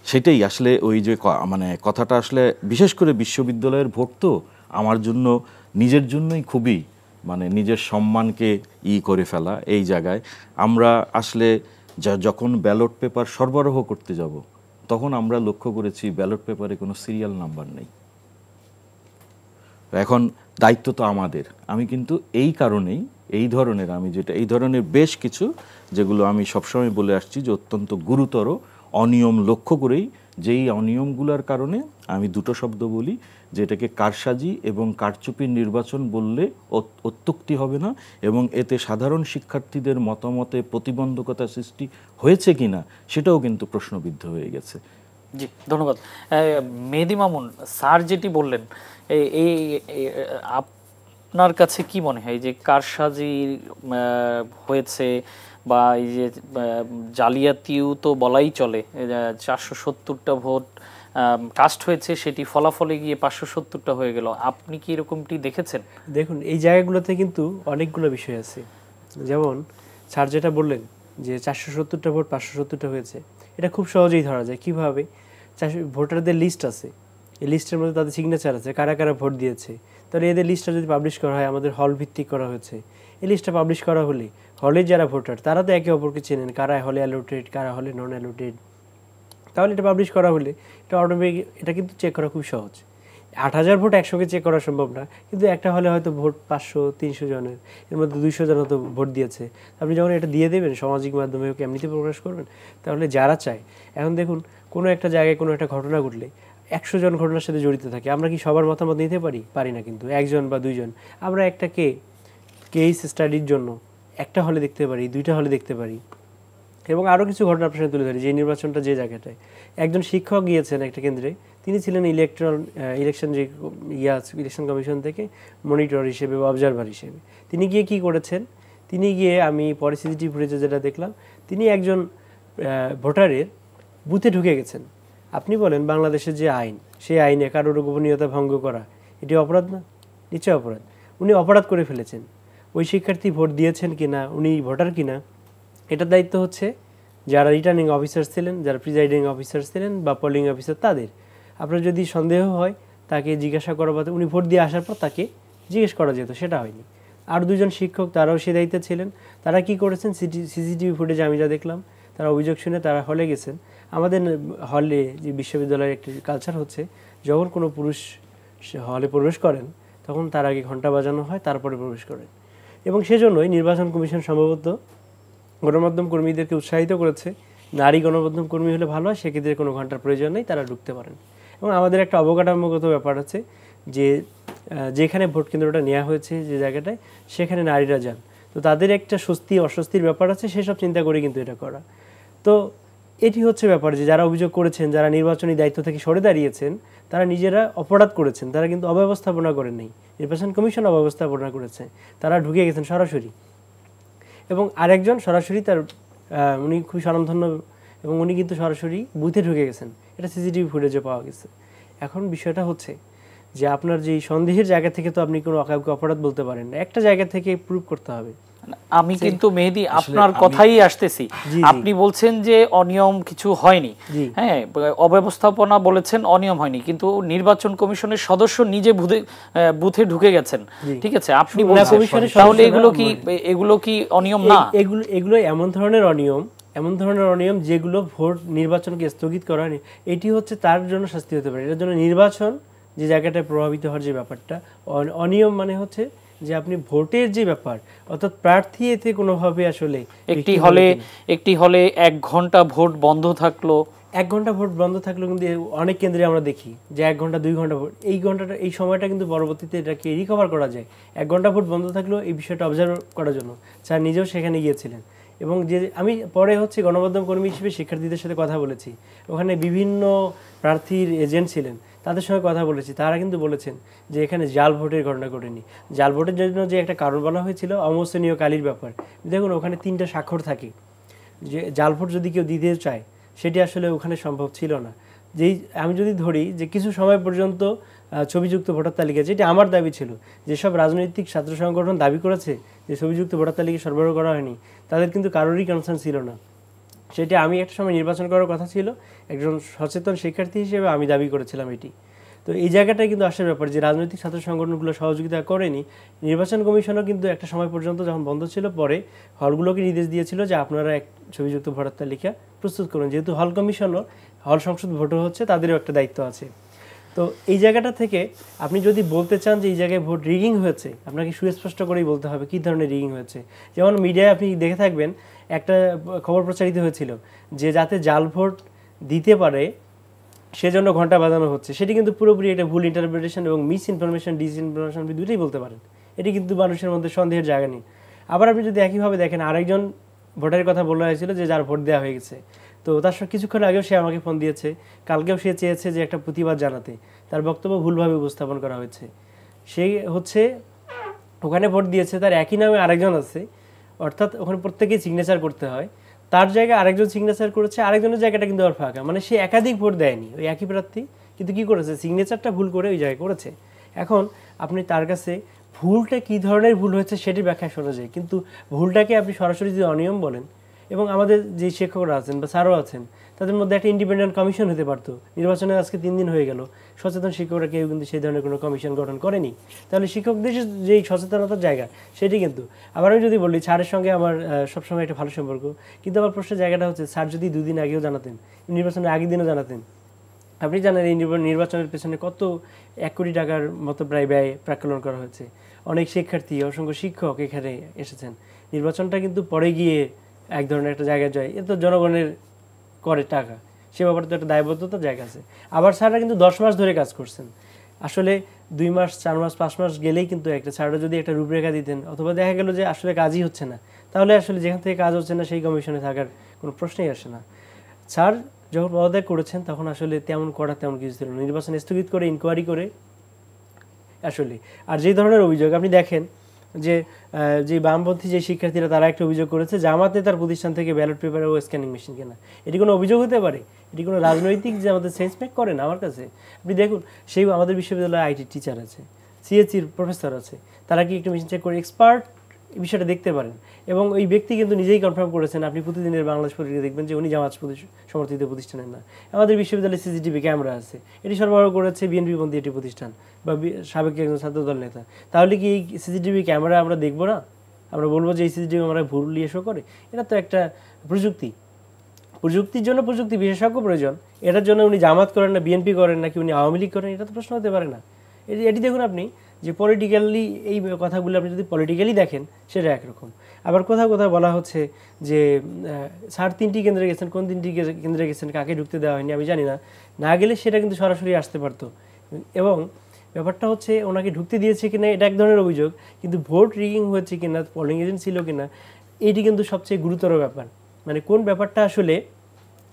সেটাই আসলে ওই যে মানে কথাটা আসলে বিশেষ করে বিশ্ববিদ্যালয়ের ভোট তো আমার জন্য নিজের জন্যই খুবই মানে নিজের সম্মানকে করে ফেলা। এই জায়গায় আমরা আসলে যখন ব্যালট পেপার সরবরাহ করতে যাব তখন আমরা লক্ষ্য করেছি ব্যালট পেপারে কোনো সিরিয়াল নাম্বার নেই। এখন দায়িত্ব তো আমাদের। আমি কিন্তু এই কারণেই এই ধরনের বেশ কিছু যেগুলো আমি সবসময় বলে আসছি যে অত্যন্ত গুরুতর অনিয়ম লক্ষ্য করেই, যেই অনিয়মগুলোর কারণে আমি দুটো শব্দ বলি যে এটাকে কারসাজি এবং কারচুপির নির্বাচন বললে অত্যুক্তি হবে না, এবং এতে সাধারণ শিক্ষার্থীদের মতামতে প্রতিবন্ধকতা সৃষ্টি হয়েছে কিনা সেটাও কিন্তু প্রশ্নবিদ্ধ হয়ে গেছে। জি, ধন্যবাদ। মেহেদী মামুন স্যার যেটি বললেন, এই আপনার কাছে কি মনে হয় যে কারসাজি হয়েছে বা এই যে জালিয়াতিও তো বলাই চলে, 470টা ভোট কাস্ট হয়েছে, সেটি ফলাফলে গিয়ে 570টা হয়ে গেল, আপনি কি এরকমটি দেখেছেন? দেখুন, এই জায়গাগুলোতে কিন্তু অনেকগুলো বিষয় আছে। যেমন স্যার যেটা বললেন যে 470টা ভোট 570টা হয়েছে, এটা খুব সহজেই ধরা যায়। কীভাবে? ভোটারদের লিস্ট আছে, এই লিস্টের মধ্যে তাদের সিগনেচার আছে, কারা কারা ভোট দিয়েছে। তাহলে এদের লিস্টটা যদি পাবলিশ করা হয়, আমাদের হল ভিত্তিক করা হয়েছে, এই লিস্টটা পাবলিশ করা হলে হলে যারা ভোটার তারা তো একে অপরকে চেনেন, কারা হলে অ্যালোটেড, কারা হলে নন অ্যালোটেড। তাহলে এটা পাবলিশ করা হলে এটা অটোমেটিক, এটা কিন্তু চেক করা খুব সহজ। 8000 ভোট একসঙ্গে চেক করা সম্ভব না, কিন্তু একটা হলে হয়তো ভোট 500-300 জনের, এর মধ্যে 200 জন হয়তো ভোট দিয়েছে। আপনি যখন এটা দিয়ে দেবেন সামাজিক মাধ্যমে, ওকে এমনিতে প্রকাশ করবেন, তাহলে যারা চায়, এখন দেখুন কোনো একটা জায়গায় কোনো একটা ঘটনা ঘটলে 100 জন ঘটনার সাথে জড়িত থাকে, আমরা কি সবার মতামত নিতে পারি না, কিন্তু 1 জন বা 2 জন আমরা একটা কেস স্টাডির জন্য একটা হলে দেখতে পারি, 2টা হলে দেখতে পারি। এবং আরও কিছু ঘটনা আপনার সাথে তুলে ধরি। যে নির্বাচনটা যে জায়গাটায় একজন শিক্ষক গিয়েছেন একটা কেন্দ্রে, তিনি ছিলেন ইলেকশন যে ইলেকশন কমিশন থেকে মনিটর হিসেবে বা অবজারভার হিসেবে। তিনি গিয়ে কি করেছেন, তিনি গিয়ে, আমি পরে সিসিটিভি ফুটেজে যেটা দেখলাম, তিনি একজন ভোটারের বুথে ঢুকে গেছেন। আপনি বলেন বাংলাদেশের যে আইন, সেই আইনে কারোর গোপনীয়তা ভঙ্গ করা এটি অপরাধ না? নিশ্চয় অপরাধ। উনি অপরাধ করে ফেলেছেন। ওই শিক্ষার্থী ভোট দিয়েছেন কিনা, উনি ভোটার কিনা, এটার দায়িত্ব হচ্ছে যারা রিটার্নিং অফিসার ছিলেন, যারা প্রিজাইডিং অফিসার ছিলেন বা পোলিং অফিসার, তাদের। আপনার যদি সন্দেহ হয় তাকে জিজ্ঞাসা করা, বা উনি ভোট দিয়ে আসার পর তাকে জিজ্ঞেস করা যেত, সেটা হয়নি। আর 2 জন শিক্ষক, তারাও সে দায়িত্বে ছিলেন। তারা কি করেছেন, সিসিটিভি ফুটেজে আমি যা দেখলাম, তারা অভিযোগ শুনে তারা হলে গেছেন। আমাদের হলে যে বিশ্ববিদ্যালয়ের একটি কালচার হচ্ছে, যখন কোনো পুরুষ হলে প্রবেশ করেন তখন তার আগে ঘন্টা বাজানো হয়, তারপরে প্রবেশ করেন। এবং সেজন্যই নির্বাচন কমিশন সম্ভবত গণমাধ্যম কর্মীদেরকে উৎসাহিত করেছে, নারী গণমাধ্যম কর্মী হলে ভালো হয়, সেক্ষেত্রে কোনো ঘন্টার প্রয়োজন নেই, তারা ঢুকতে পারেন। এবং আমাদের একটা অবকাঠামোগত ব্যাপার আছে যে যেখানে ভোট কেন্দ্রটা নেওয়া হয়েছে যে জায়গাটায়, সেখানে নারীরা যান, তো তাদের একটা স্বস্তি অস্বস্তির ব্যাপার আছে, সেসব চিন্তা করে কিন্তু এটা করা। তো এটি হচ্ছে ব্যাপার যে যারা অভিযোগ করেছেন, যারা নির্বাচনী দায়িত্ব থেকে সরে দাঁড়িয়েছেন, তারা নিজেরা অপরাধ করেছেন, তারা কিন্তু অব্যবস্থাপনা করেন নাই। নির্বাচন কমিশন অব্যবস্থাপনা করেছে, তারা ঢুকে গেছেন সরাসরি। এবং আরেকজন সরাসরি তার উনি খুবই স্বনামধন্য, এবং উনি কিন্তু সরাসরি বুথে ঢুকে গেছেন, এটা সিসিটিভি ফুটেজে পাওয়া গেছে। এখন বিষয়টা হচ্ছে যে আপনার যে সন্দেহের জায়গা থেকে তো আপনি কোনো কাউকে অপরাধ বলতে পারেন না, একটা জায়গা থেকে প্রুভ করতে হবে। আমি কিন্তু মেহেদী আপনার কথাই আসতেছি, আপনি বলছেন যে অনিয়ম কিছু হয়নি, হ্যাঁ, অব্যবস্থাপনা বলেছেন, অনিয়ম হয়নি, কিন্তু নির্বাচন কমিশনের সদস্য নিজে বুথে ঢুকে গেছেন, ঠিক আছে, আপনি বলছেন, তাহলে এগুলো কি অনিয়ম না? এগুলো এমন ধরনের অনিয়ম যেগুলো ভোট নির্বাচনকে স্থগিত করা, এটি হচ্ছে তার জন্য শাস্তি হতে পারে। এটার জন্য নির্বাচন যে জায়গাটায় প্রভাবিত হওয়ার যে ব্যাপারটা, অনিয়ম মানে হচ্ছে যে আপনি ভোটের যে ব্যাপার, অর্থাৎ প্রার্থী এতে কোনোভাবে আসলে একটি হলে 1 ঘন্টা ভোট বন্ধ থাকলো, 1 ঘন্টা ভোট বন্ধ থাকলো, কিন্তু অনেক কেন্দ্রে আমরা দেখি যে 1 ঘন্টা 2 ঘন্টা ভোট, এই সময়টা কিন্তু পরবর্তীতে এটাকে রিকভার করা যায়। 1 ঘন্টা ভোট বন্ধ থাকলো, এই বিষয়টা অবজার্ভ করার জন্য স্যার নিজেও সেখানে গিয়েছিলেন। এবং যে আমি পরে গণমাধ্যম কর্মী হিসেবে শিক্ষার্থীদের সাথে কথা বলেছি, ওখানে বিভিন্ন প্রার্থীর এজেন্ট ছিলেন, তাদের সঙ্গে কথা বলেছি, তারা কিন্তু বলেছেন যে এখানে জাল ভোটের ঘটনা ঘটেনি। জাল ভোটের জন্য যে একটা কারণ বলা হয়েছিল অমোসনীয় কালির ব্যাপার, দেখুন ওখানে 3টা স্বাক্ষর থাকে, যে জাল ভোট যদি কেউ দিতে চায় সেটি আসলে ওখানে সম্ভব ছিল না। যেই আমি যদি ধরি যে কিছু সময় পর্যন্ত ছবিযুক্ত ভোটার তালিকা, যেটি আমার দাবি ছিল, যেসব রাজনৈতিক ছাত্র সংগঠন দাবি করেছে যে ছবিযুক্ত ভোটার তালিকা সরবরাহ করা হয়নি, তাদের কিন্তু কারোরই কনসার্ন ছিল না। সেটি আমি একটা সময় নির্বাচন করার কথা ছিল, একজন সচেতন শিক্ষার্থী হিসেবে আমি দাবি করেছিলাম এটি। তো এই জায়গাটাই কিন্তু আসার ব্যাপার যে রাজনৈতিক ছাত্র সংগঠনগুলো সহযোগিতা করেনি। নির্বাচন কমিশনও কিন্তু একটা সময় পর্যন্ত যখন বন্ধ ছিল, পরে হলগুলোকে নির্দেশ দিয়েছিল যে আপনারা এক ছবিযুক্ত ভোটার তালিকা প্রস্তুত করুন। যেহেতু হল কমিশনও, হল সংসদ ভোটও হচ্ছে, তাদেরও একটা দায়িত্ব আছে। তো এই জায়গাটা থেকে আপনি যদি বলতে চান যে এই জায়গায় ভোট রিগিং হয়েছে, আপনাকে সুস্পষ্ট করেই বলতে হবে কী ধরনের রিগিং হয়েছে। যেমন মিডিয়ায় আপনি দেখে থাকবেন একটা খবর প্রচারিত হয়েছিল যে যাতে জাল ভোট দিতে পারে সেজন্য ঘন্টা বাজানো হচ্ছে। সেটি কিন্তু পুরোপুরি একটা ভুল ইন্টারপ্রিটেশন এবং মিস ইনফরমেশন, ডিসইনফরমেশন, আপনি দুটোই বলতে পারেন। এটি কিন্তু মানুষের মধ্যে সন্দেহের জায়গা নেই। আবার আপনি যদি একইভাবে দেখেন, আরেকজন ভোটারের কথা বলা হয়েছিল যে যার ভোট দেওয়া হয়ে গেছে, তো তার সঙ্গে কিছুক্ষণ আগেও সে আমাকে ফোন দিয়েছে, কালকেও সে চেয়েছে যে একটা প্রতিবাদ জানাতে, তার বক্তব্য ভুলভাবে উপস্থাপন করা হয়েছে। সেই হচ্ছে ওখানে ভোট দিয়েছে, তার একই নামে আরেকজন আছে, অর্থাৎ ওখানে প্রত্যেকেই সিগনেচার করতে হয়, তার জায়গায় আরেকজন সিগনেচার করেছে, আরেকজনের জায়গাটা কিন্তু আর ফাঁকা, মানে সে একাধিক ভোট দেয়নি ওই একই প্রার্থী, কিন্তু কি করেছে, সিগনেচারটা ভুল করে ওই জায়গায় করেছে। এখন আপনি তার কাছে ভুলটা কী ধরনের ভুল হয়েছে সেটি ব্যাখ্যা শোনা যায়, কিন্তু ভুলটাকে আপনি সরাসরি যদি অনিয়ম বলেন, এবং আমাদের যে শিক্ষকরা আছেন বা স্যারও আছেন, তাদের মধ্যে একটা ইন্ডিপেন্ডেন্ট কমিশন হতে পারতো। নির্বাচনে আজকে 3 দিন হয়ে গেল, সচেতন শিক্ষকরা কেউ কিন্তু সেই ধরনের কোনো কমিশন গঠন করেনি। তাহলে শিক্ষকদের যেই সচেতনতার জায়গা সেটি কিন্তু, আবার আমি যদি বলি স্যারের সঙ্গে আমার সবসময় একটা ভালো সম্পর্ক, কিন্তু আমার প্রশ্নের জায়গাটা হচ্ছে স্যার যদি 2 দিন আগেও জানাতেন, নির্বাচনের আগের দিনও জানাতেন, আপনি জানেন এই নির্বাচনের পেছনে কত 1 কোটি টাকার মতো প্রায় ব্যয় প্রাক্কলন করা হয়েছে। অনেক শিক্ষার্থী, অসংখ্য শিক্ষক এখানে এসেছেন। নির্বাচনটা কিন্তু পরে গিয়ে এক ধরনের একটা জায়গায় যায়, এ তো জনগণের করে টাকা, সে ব্যাপারে তো একটা দায়বদ্ধতার জায়গা আছে। আবার স্যাররা কিন্তু 10 মাস ধরে কাজ করছেন। আসলে 2 মাস, 4 মাস, 5 মাস গেলেই কিন্তু একটা স্যাররা যদি একটা রূপরেখা দিতেন, অথবা দেখা গেল যে আসলে কাজই হচ্ছে না, তাহলে আসলে যেখান থেকে কাজ হচ্ছে না সেই কমিশনে থাকার কোনো প্রশ্নই আসে না। স্যার যখন পদত্যাগ করেছেন তখন আসলে তেমন করা তেমন কিছু ছিল না, নির্বাচন স্থগিত করে ইনকোয়ারি করে আসলে। আর যেই ধরনের অভিযোগ আপনি দেখেন যে যে বামপন্থী যে শিক্ষার্থীরা, তারা একটা অভিযোগ করেছে জামাতে তার প্রতিষ্ঠান থেকে ব্যালট পেপার ও স্ক্যানিং মেশিন কেনা। এটি কোনো অভিযোগ হতে পারে? এটি কোনো রাজনৈতিক যে আমাদের সেন্স মেক করে না আমার কাছে। আপনি দেখুন, সেই আমাদের বিশ্ববিদ্যালয়ে আইটি টিচার আছে, সিএসসির প্রফেসর আছে, তারা কি একটু মেশিন চেক করে এক্সপার্ট বিষয়টা দেখতে পারেন। এবং ওই ব্যক্তি কিন্তু নিজেই কনফার্ম করেছেন, আপনি প্রতিদিনের বাংলাদেশ পত্রিকা দেখবেন যে উনি জামাত সমর্থিত প্রতিষ্ঠানের না। আমাদের বিশ্ববিদ্যালয়ে সিসিটিভি ক্যামেরা আছে, এটি সরবরাহ করেছে বিএনপিপন্থী একটি প্রতিষ্ঠান বা সাবেক একজন ছাত্রদল নেতা। তাহলে কি এই সিসিটিভি ক্যামেরা আমরা দেখবো না? আমরা বলবো যে এই সিসিটিভি আমরা ভুল এসো করে? এটা তো একটা প্রযুক্তি, প্রযুক্তির জন্য প্রযুক্তি বিশেষজ্ঞ প্রয়োজন। এটার জন্য উনি জামাত করেন না, বিএনপি করেন, নাকি উনি আওয়ামী লীগ করেন, এটা তো প্রশ্ন হতে পারে না। এটি দেখুন আপনি যে পলিটিক্যালি এই কথাগুলো আপনি যদি পলিটিক্যালি দেখেন সেটা একরকম। আবার কোথাও কোথাও বলা হচ্ছে যে স্যার 3টি কেন্দ্রে গেছেন, কোন 3টি কেন্দ্রে গেছেন, কাকে ঢুকতে দেওয়া হয়নি আমি জানি না, না গেলে সেটা কিন্তু সরাসরি আসতে পারতো। এবং ব্যাপারটা হচ্ছে ওনাকে ঢুকতে দিয়েছে কিনা এটা এক ধরনের অভিযোগ, কিন্তু ভোট রিগিং হয়েছে কিনা, পোলিং এজেন্ট ছিল কিনা, এটি কিন্তু সবচেয়ে গুরুতর ব্যাপার। মানে কোন ব্যাপারটা আসলে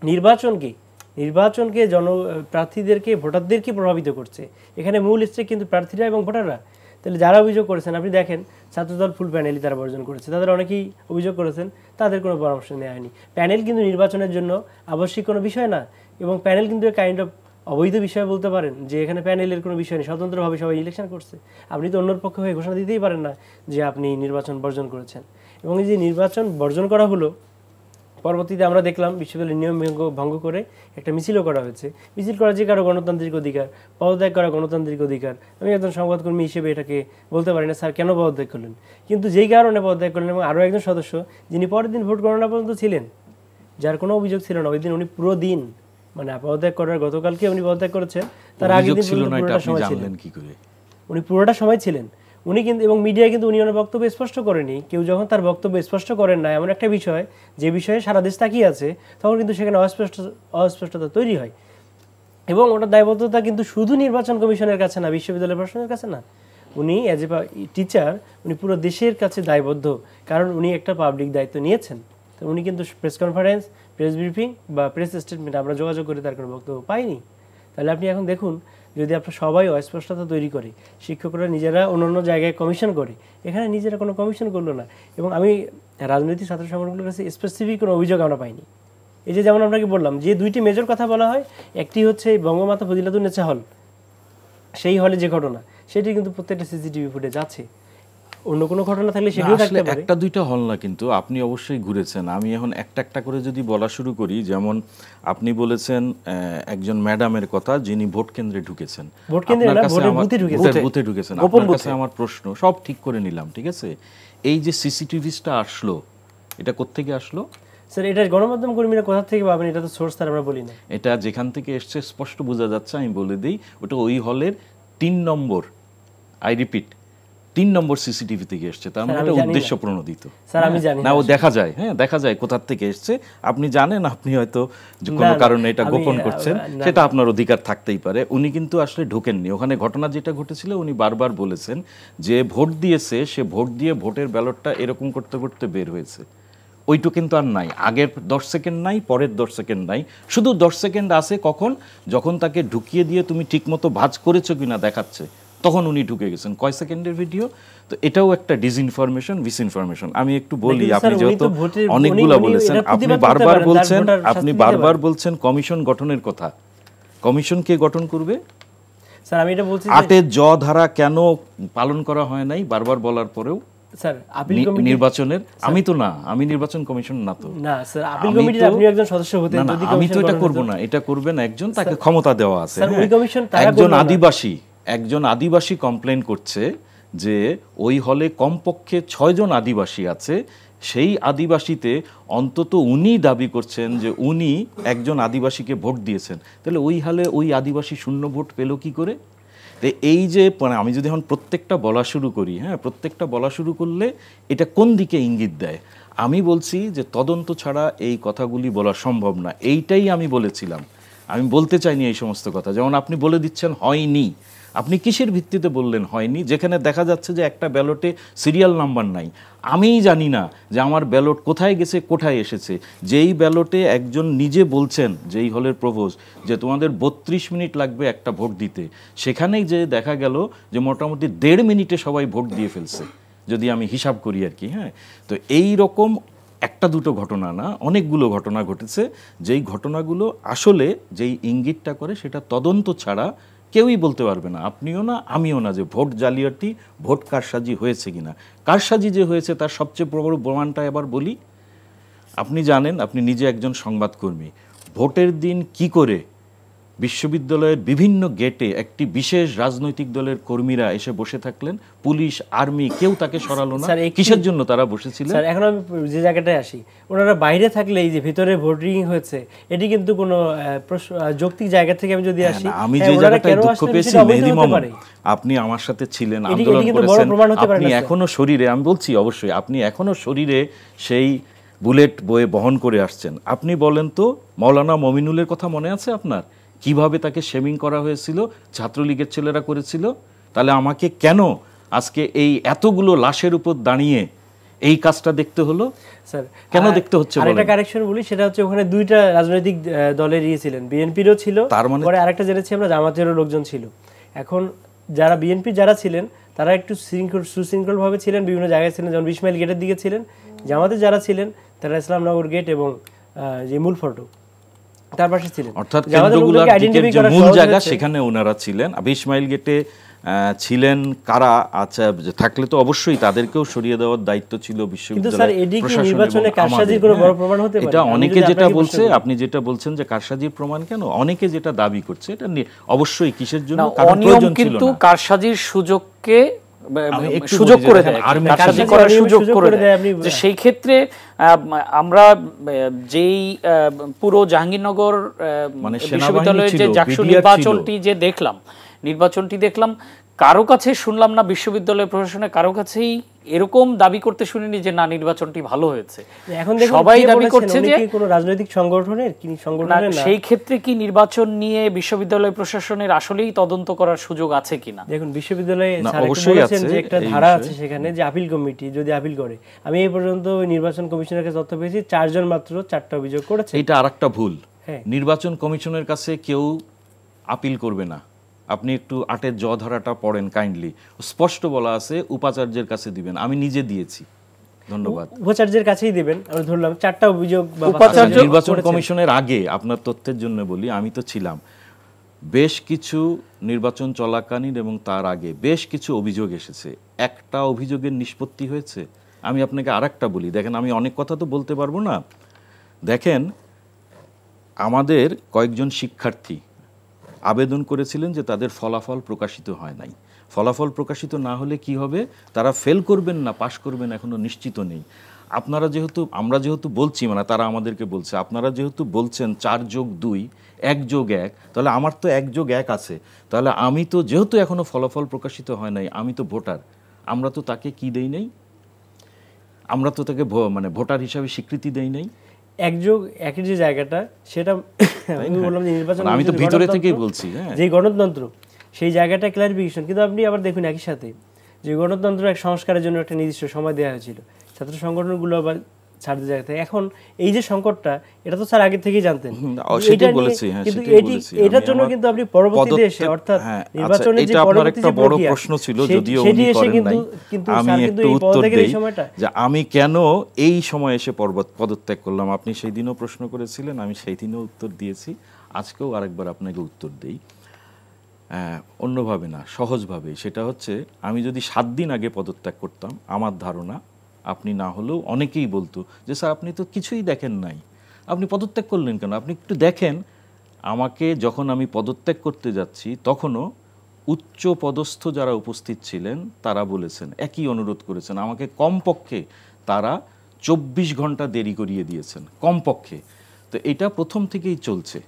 নির্বাচনকে প্রার্থীদেরকে, ভোটারদেরকে প্রভাবিত করছে। এখানে মূল স্টেক কিন্তু প্রার্থীরা এবং ভোটাররা। তাহলে যারা অভিযোগ করেছেন, আপনি দেখেন ছাত্রদল ফুল প্যানেলই তারা বর্জন করেছে, তাদের অনেকেই অভিযোগ করেছেন তাদের কোনো পরামর্শ নেওয়া হয়নি। প্যানেল কিন্তু নির্বাচনের জন্য আবশ্যিক কোনো বিষয় না, এবং প্যানেল কিন্তু কাইন্ড অফ অবৈধ বিষয় বলতে পারেন, যে এখানে প্যানেলের কোনো বিষয় নেই, স্বতন্ত্রভাবে সবাই ইলেকশন করছে। আপনি তো অন্যর পক্ষে হয়ে ঘোষণা দিতেই পারেন না যে আপনি নির্বাচন বর্জন করেছেন। এবং এই যে নির্বাচন বর্জন করা হলো, পরবর্তীতে আমরা দেখলাম বিশ্ববিদ্যালয়ের নিয়ম ভঙ্গ করে একটা মিছিলও করা হয়েছে। মিছিল করা যে কারো গণতান্ত্রিক অধিকার, পদত্যাগ করা গণতান্ত্রিক অধিকার। আমি একজন সংবাদকর্মী হিসেবে এটাকে বলতে পারি না স্যার কেন পদত্যাগ করলেন, কিন্তু যেই কারণে পদত্যাগ করলেন, এবং আরও একজন সদস্য যিনি পরের দিন ভোট গণনা পর্যন্ত ছিলেন, যার কোনো অভিযোগ ছিল না, ওই দিন উনি পুরো দিন, মানে পদত্যাগ করার গতকালকে উনি পদত্যাগ করেছেন, তার আগের দিন পুরোটা সময় ছিলেন, উনি পুরোটা সময় ছিলেন উনি কিন্তু। এবং মিডিয়ায় কিন্তু উনি ওনার বক্তব্য স্পষ্ট করেনি। কেউ যখন তার বক্তব্য স্পষ্ট করেন না, এমন একটা বিষয় যে বিষয়ে সারা দেশ তাকিয়ে আছে, তখন কিন্তু সেখানে অস্পষ্টতা তৈরি হয়। এবং ওটার দায়বদ্ধতা কিন্তু শুধু নির্বাচন কমিশনের কাছে না, বিশ্ববিদ্যালয় প্রশাসনের কাছে না, উনি অ্যাজ এ টিচার উনি পুরো দেশের কাছে দায়বদ্ধ, কারণ উনি একটা পাবলিক দায়িত্ব নিয়েছেন। তো উনি কিন্তু প্রেস কনফারেন্স, প্রেস ব্রিফিং বা প্রেস স্টেটমেন্ট আমরা যোগাযোগ করে তার কোনো বক্তব্য পাইনি। তাহলে আপনি এখন দেখুন, যদি আপনার সবাই অস্পষ্টতা তৈরি করে, শিক্ষকরা নিজেরা অন্য জায়গায় কমিশন করে, এখানে নিজেরা কোনো কমিশন করলো না। এবং আমি রাজনৈতিক ছাত্র সংগঠনগুলোর কাছে স্পেসিফিক কোনো অভিযোগ আমরা পাইনি, এই যে যেমন আপনাকে বললাম যে দুইটি মেজর কথা বলা হয়, একটি হচ্ছে বঙ্গমাতা ফজিলাতুন্নেছা হল, সেই হলে যে ঘটনা সেটি কিন্তু প্রত্যেকটা সিসিটিভি ফুটেজ আছে। অন্য কোনো ঘটনা থাকলে সেটিও থাকতে পারে। একটা দুইটা হল না, কিন্তু আপনি অবশ্যই ঘুরেছেন। আমি এখন একটা একটা করে যদি বলা শুরু করি, যেমন আপনি বলেছেন একজন ম্যাডামের কথা যিনি ভোট কেন্দ্রে ঢুকেছেন, বুথে ঢুকেছেন। আপনার কাছে আমার প্রশ্ন, সব ঠিক করে নিলাম, ঠিক আছে, এই যে সিসিটিভিটা আসলো এটা কোত্থেকে আসলো? স্যার এটা গণমাধ্যম কর্মীরা কোথা থেকে পাবেন, এটা তো সোর্স তার আমরা বলি না। এটা যেখান থেকে এসছে স্পষ্ট বোঝা যাচ্ছে, আমি বলে দিই, ওটা ওই হলের 3 নম্বর, আই রিপিট 3 নম্বর সিসিটিভি থেকে এসছে। তার মানে এটা উদ্দেশ্য প্রণোদিত। স্যার আমি জানি না, ও দেখা যায়, হ্যাঁ দেখা যায় কোথা থেকে এসছে। আপনি জানেন, আপনি হয়তো কোনো কারণে এটা গোপন করছেন, সেটা আপনার অধিকার থাকতেই পারে। উনি কিন্তু আসলে ঢোকেননি ওখানে। ঘটনা যেটা ঘটেছিল, উনি বারবার বলেছেন যে ভোট দিয়েছে, সে ভোট দিয়ে ভোটের ব্যালটটা এরকম করতে করতে বের হয়েছে। ওইটু কিন্তু আর নাই, আগের 10 সেকেন্ড নাই, পরের 10 সেকেন্ড নাই, শুধু 10 সেকেন্ড আছে কখন, যখন তাকে ঢুকিয়ে দিয়ে তুমি ঠিকমতো ভাঁজ করেছো কিনা দেখাচ্ছে, তখন উনি ঢুকে গেছেন। কয় সেকেন্ডের ভিডিও? তো এটাও একটা ডিসইনফরমেশন, মিসইনফরমেশন। আমি একটু বলি, আপনি যেহেতু অনেকগুলা বলেছেন, আপনি বারবার বলছেন কমিশন গঠনের কথা। কমিশন কে গঠন করবে? স্যার আমি এটা বলছি, 8 জ ধারা কেন পালন করা হয় নাই বারবার বলার পরেও? স্যার আপিল কমিটি নির্বাচনের, আমি তো না, আমি নির্বাচন কমিশন না তো। না স্যার, আপিল কমিটির আপনি একজন সদস্য হতেন। যদি আমি তো এটা করব না, এটা করবেন একজন, তাকে ক্ষমতা দেওয়া আছে। স্যার ওই কমিশন একজন আদিবাসী কমপ্লেইন করছে যে ওই হলে কমপক্ষে 6 জন আদিবাসী আছে। সেই আদিবাসীতে অন্তত উনি দাবি করছেন যে উনি একজন আদিবাসীকে ভোট দিয়েছেন। তাহলে ওই হলে ওই আদিবাসী শূন্য ভোট পেল কি করে? তো এই যে আমি যদি এখন প্রত্যেকটা বলা শুরু করি, হ্যাঁ, প্রত্যেকটা বলা শুরু করলে এটা কোন দিকে ইঙ্গিত দেয়? আমি বলছি যে তদন্ত ছাড়া এই কথাগুলি বলা সম্ভব না। এইটাই আমি বলেছিলাম। আমি বলতে চাইনি এই সমস্ত কথা। যেমন আপনি বলে দিচ্ছেন হয়নি, আপনি কিসের ভিত্তিতে বললেন হয়নি, যেখানে দেখা যাচ্ছে যে একটা ব্যালটে সিরিয়াল নাম্বার নাই। আমিই জানি না যে আমার ব্যালট কোথায় গেছে, কোথায় এসেছে। যেই ব্যালটে একজন নিজে বলছেন, যেই হলের প্রভোস্ট, যে তোমাদের 32 মিনিট লাগবে একটা ভোট দিতে, সেখানেই যে দেখা গেল যে মোটামুটি 1.5 মিনিটে সবাই ভোট দিয়ে ফেলছে, যদি আমি হিসাব করি আর কি। হ্যাঁ, তো এই রকম একটা দুটো ঘটনা না, অনেকগুলো ঘটনা ঘটেছে, যেই ঘটনাগুলো আসলে যেই ইঙ্গিতটা করে সেটা তদন্ত ছাড়া কেউই বলতে পারবে না, আপনিও না, আমিও না, যে ভোট জালিয়াতি, ভোট কারসাজি হয়েছে কিনা। কারসাজি যে হয়েছে তার সবচেয়ে বড় প্রমাণটা এবার বলি। আপনি জানেন, আপনি নিজে একজন সংবাদকর্মী, ভোটের দিন কি করে বিশ্ববিদ্যালয়ের বিভিন্ন গেটে একটি বিশেষ রাজনৈতিক দলের কর্মীরা এসে বসে থাকলেন, পুলিশ, আর্মি, কেউ তাকে সরালো না। কিসের জন্য তারা বসেছিলেন? স্যার এখন আমি যে জায়গাটায় আসি, ওনারা বাইরে থাকলে এই যে ভিতরে ভোটিং হয়েছে, এটি কিন্তু কোনো যৌক্তিক জায়গা থেকে আমি যদি আসি, আমি যে জায়গাটায় দুঃখ পেয়েছি, মেহেদী মামুন, আপনি আমার সাথে ছিলেন, আন্দোলন করেছেন, আপনি এখনো শরীরে, আমি বলছি অবশ্যই আপনি এখনো শরীরে সেই বুলেট বয়ে বহন করে আসছেন। আপনি বলেন তো, মাওলানা মমিনুলের কথা মনে আছে আপনার? কিভাবে তাকে শেমিং করা হয়েছিল, ছাত্রলীগের ছেলেরা করেছিল। তাহলে আমাকে কেন আজকে এই এতগুলো লাশের উপর দাঁড়িয়ে এই কাজটা দেখতে হলো? স্যার কেন দেখতে হচ্ছে? আরেকটা কারেকশন বলি, সেটা হচ্ছে ওখানে দুইটা রাজনৈতিক দলের ছিলেন, বিএনপিরও ছিল, তার মানে পরে আরেকটা জেনেছি আমরা জামাতেরও লোকজন ছিল। এখন যারা বিএনপি যারা ছিলেন তারা একটু সুশৃঙ্খল ভাবে ছিলেন, বিভিন্ন জায়গায় ছিলেন, যেমন 20 মাইল গেটের দিকে ছিলেন। জামাতে যারা ছিলেন তারা ইসলামনগর গেট এবং যে মূল ফটক তার পাশে ছিলেন, অর্থাৎ কেন্দ্রগুলোর দিকের যে মূল জায়গা সেখানে ওনারা ছিলেন। 20 মাইল গেটে ছিলেন কারা? আচ্ছা, থাকলে তো অবশ্যই তাদেরকেও সরিয়ে দেওয়ার দায়িত্ব ছিল বিশ্ববিদ্যালয় প্রশাসনের। এটা অনেকে যেটা বলছে, আপনি যেটা বলছেন যে কারসাজির প্রমাণ কেন, অনেকে যেটা দাবি করছে, এটা অবশ্যই কিসের জন্য, কারণ প্রয়োজন ছিল না। কিন্তু কারসাজির সুযোগকে সুযোগ করে দেয়, কারসাজি করার সুযোগ করে দেয়। যে সেই ক্ষেত্রে আমরা যেই পুরো জাহাঙ্গীরনগর বিশ্ববিদ্যালয়ের যে জাকসু নির্বাচনটি দেখলাম, কারো কাছে শুনলাম না, বিশ্ববিদ্যালয় প্রশাসনের কারো কাছেই এরকম দাবি করতে শুনিনি যে না নির্বাচনটি ভালো হয়েছে। এখন সবাই দাবি করছে যে কোনো রাজনৈতিক সংগঠনের না। সেই ক্ষেত্রে কি নির্বাচন নিয়ে বিশ্ববিদ্যালয় প্রশাসনের আসলেই তদন্ত করার সুযোগ আছে কিনা? দেখুন, বিশ্ববিদ্যালয়ে অবশ্যই আছে যে একটা ধারা আছে সেখানে, যে আপিল কমিটি যদি আপিল করে। আমি এই পর্যন্ত নির্বাচন কমিশনের কাছে তথ্য পেয়েছি 4 জন মাত্র 4টা অভিযোগ করেছে। এটা আরেকটা ভুল। নির্বাচন কমিশনের কাছে কেউ আপিল করবে না। আপনি একটু 8 জ ধারাটা পড়েন কাইন্ডলি, স্পষ্ট বলা আছে উপাচার্যের কাছে দিবেন। আমি নিজে দিয়েছি, ধন্যবাদ। উপাচার্যের কাছেই দেবেন, আমরা ধরলাম 4টা অভিযোগ বা নির্বাচন কমিশনের আগে আপনার তথ্যের জন্য বলি, আমি তো ছিলাম, বেশ কিছু নির্বাচন চলাকালীন এবং তার আগে বেশ কিছু অভিযোগ এসেছে, একটা অভিযোগের নিষ্পত্তি হয়েছে। আমি আপনাকে আরেকটা বলি, দেখেন আমি অনেক কথা তো বলতে পারবো না। দেখেন আমাদের কয়েকজন শিক্ষার্থী আবেদন করেছিলেন যে তাদের ফলাফল প্রকাশিত হয় নাই। ফলাফল প্রকাশিত না হলে কি হবে, তারা ফেল করবেন না পাশ করবেন এখনো নিশ্চিত নেই। আমরা যেহেতু বলছি, মানে তারা আমাদেরকে বলছে, আপনারা যেহেতু বলছেন 4+2 1+1, তাহলে আমার তো 1+1 আছে, তাহলে আমি তো যেহেতু এখনো ফলাফল প্রকাশিত হয় নাই, আমি তো ভোটার, আমরা তো তাকে কি দেই নাই, আমরা তো তাকে মানে ভোটার হিসাবে স্বীকৃতি দেই নাই। 1+1 যে জায়গাটা, সেটা আমি বললাম যে নির্বাচন, আমি তো ভিতরে থেকেই বলছি, যে গণতন্ত্র সেই জায়গাটা ক্লারিফিকেশন। কিন্তু আপনি আবার দেখুন একই সাথে যে গণতন্ত্র এক সংস্কারের জন্য একটা নির্দিষ্ট সময় দেওয়া হয়েছিল, ছাত্র সংগঠনগুলো আবার ছাড়তে জায়গা থেকে। এখন এই যে সংকটটা, এটা তো স্যার আগে থেকেই জানতেন, কিন্তু এটার জন্য কিন্তু আপনি পরবর্তীতে এসে, অর্থাৎ নির্বাচনের যে পরবর্তী যে বড় প্রশ্ন ছিল, যদিও উনি করেন নাই, আমি একটু উত্তর দেই যে আমি কেন এই সময় এসে পদত্যাগ করলাম। আপনি সেই দিনও প্রশ্ন করেছিলেন, আমি সেই দিনও উত্তর দিয়েছি, আজকেও আরেকবার আপনাকে উত্তর দেই, অন্যভাবে না, সহজভাবে। সেটা হচ্ছে, আমি যদি 7 দিন আগে পদত্যাগ করতাম, আমার ধারণা আপনি না হলেও অনেকেই বলতো যে স্যার আপনি তো কিছুই দেখেন নাই, আপনি পদত্যাগ করলেন কেন, আপনি একটু দেখেন। আমাকে যখন আমি পদত্যাগ করতে যাচ্ছি, তখনও উচ্চ পদস্থ যারা উপস্থিত ছিলেন তারা বলেছেন, একই অনুরোধ করেছেন, আমাকে কমপক্ষে তারা 24 ঘন্টা দেরি করিয়ে দিয়েছেন, কমপক্ষে। তো এটা প্রথম থেকেই চলছে,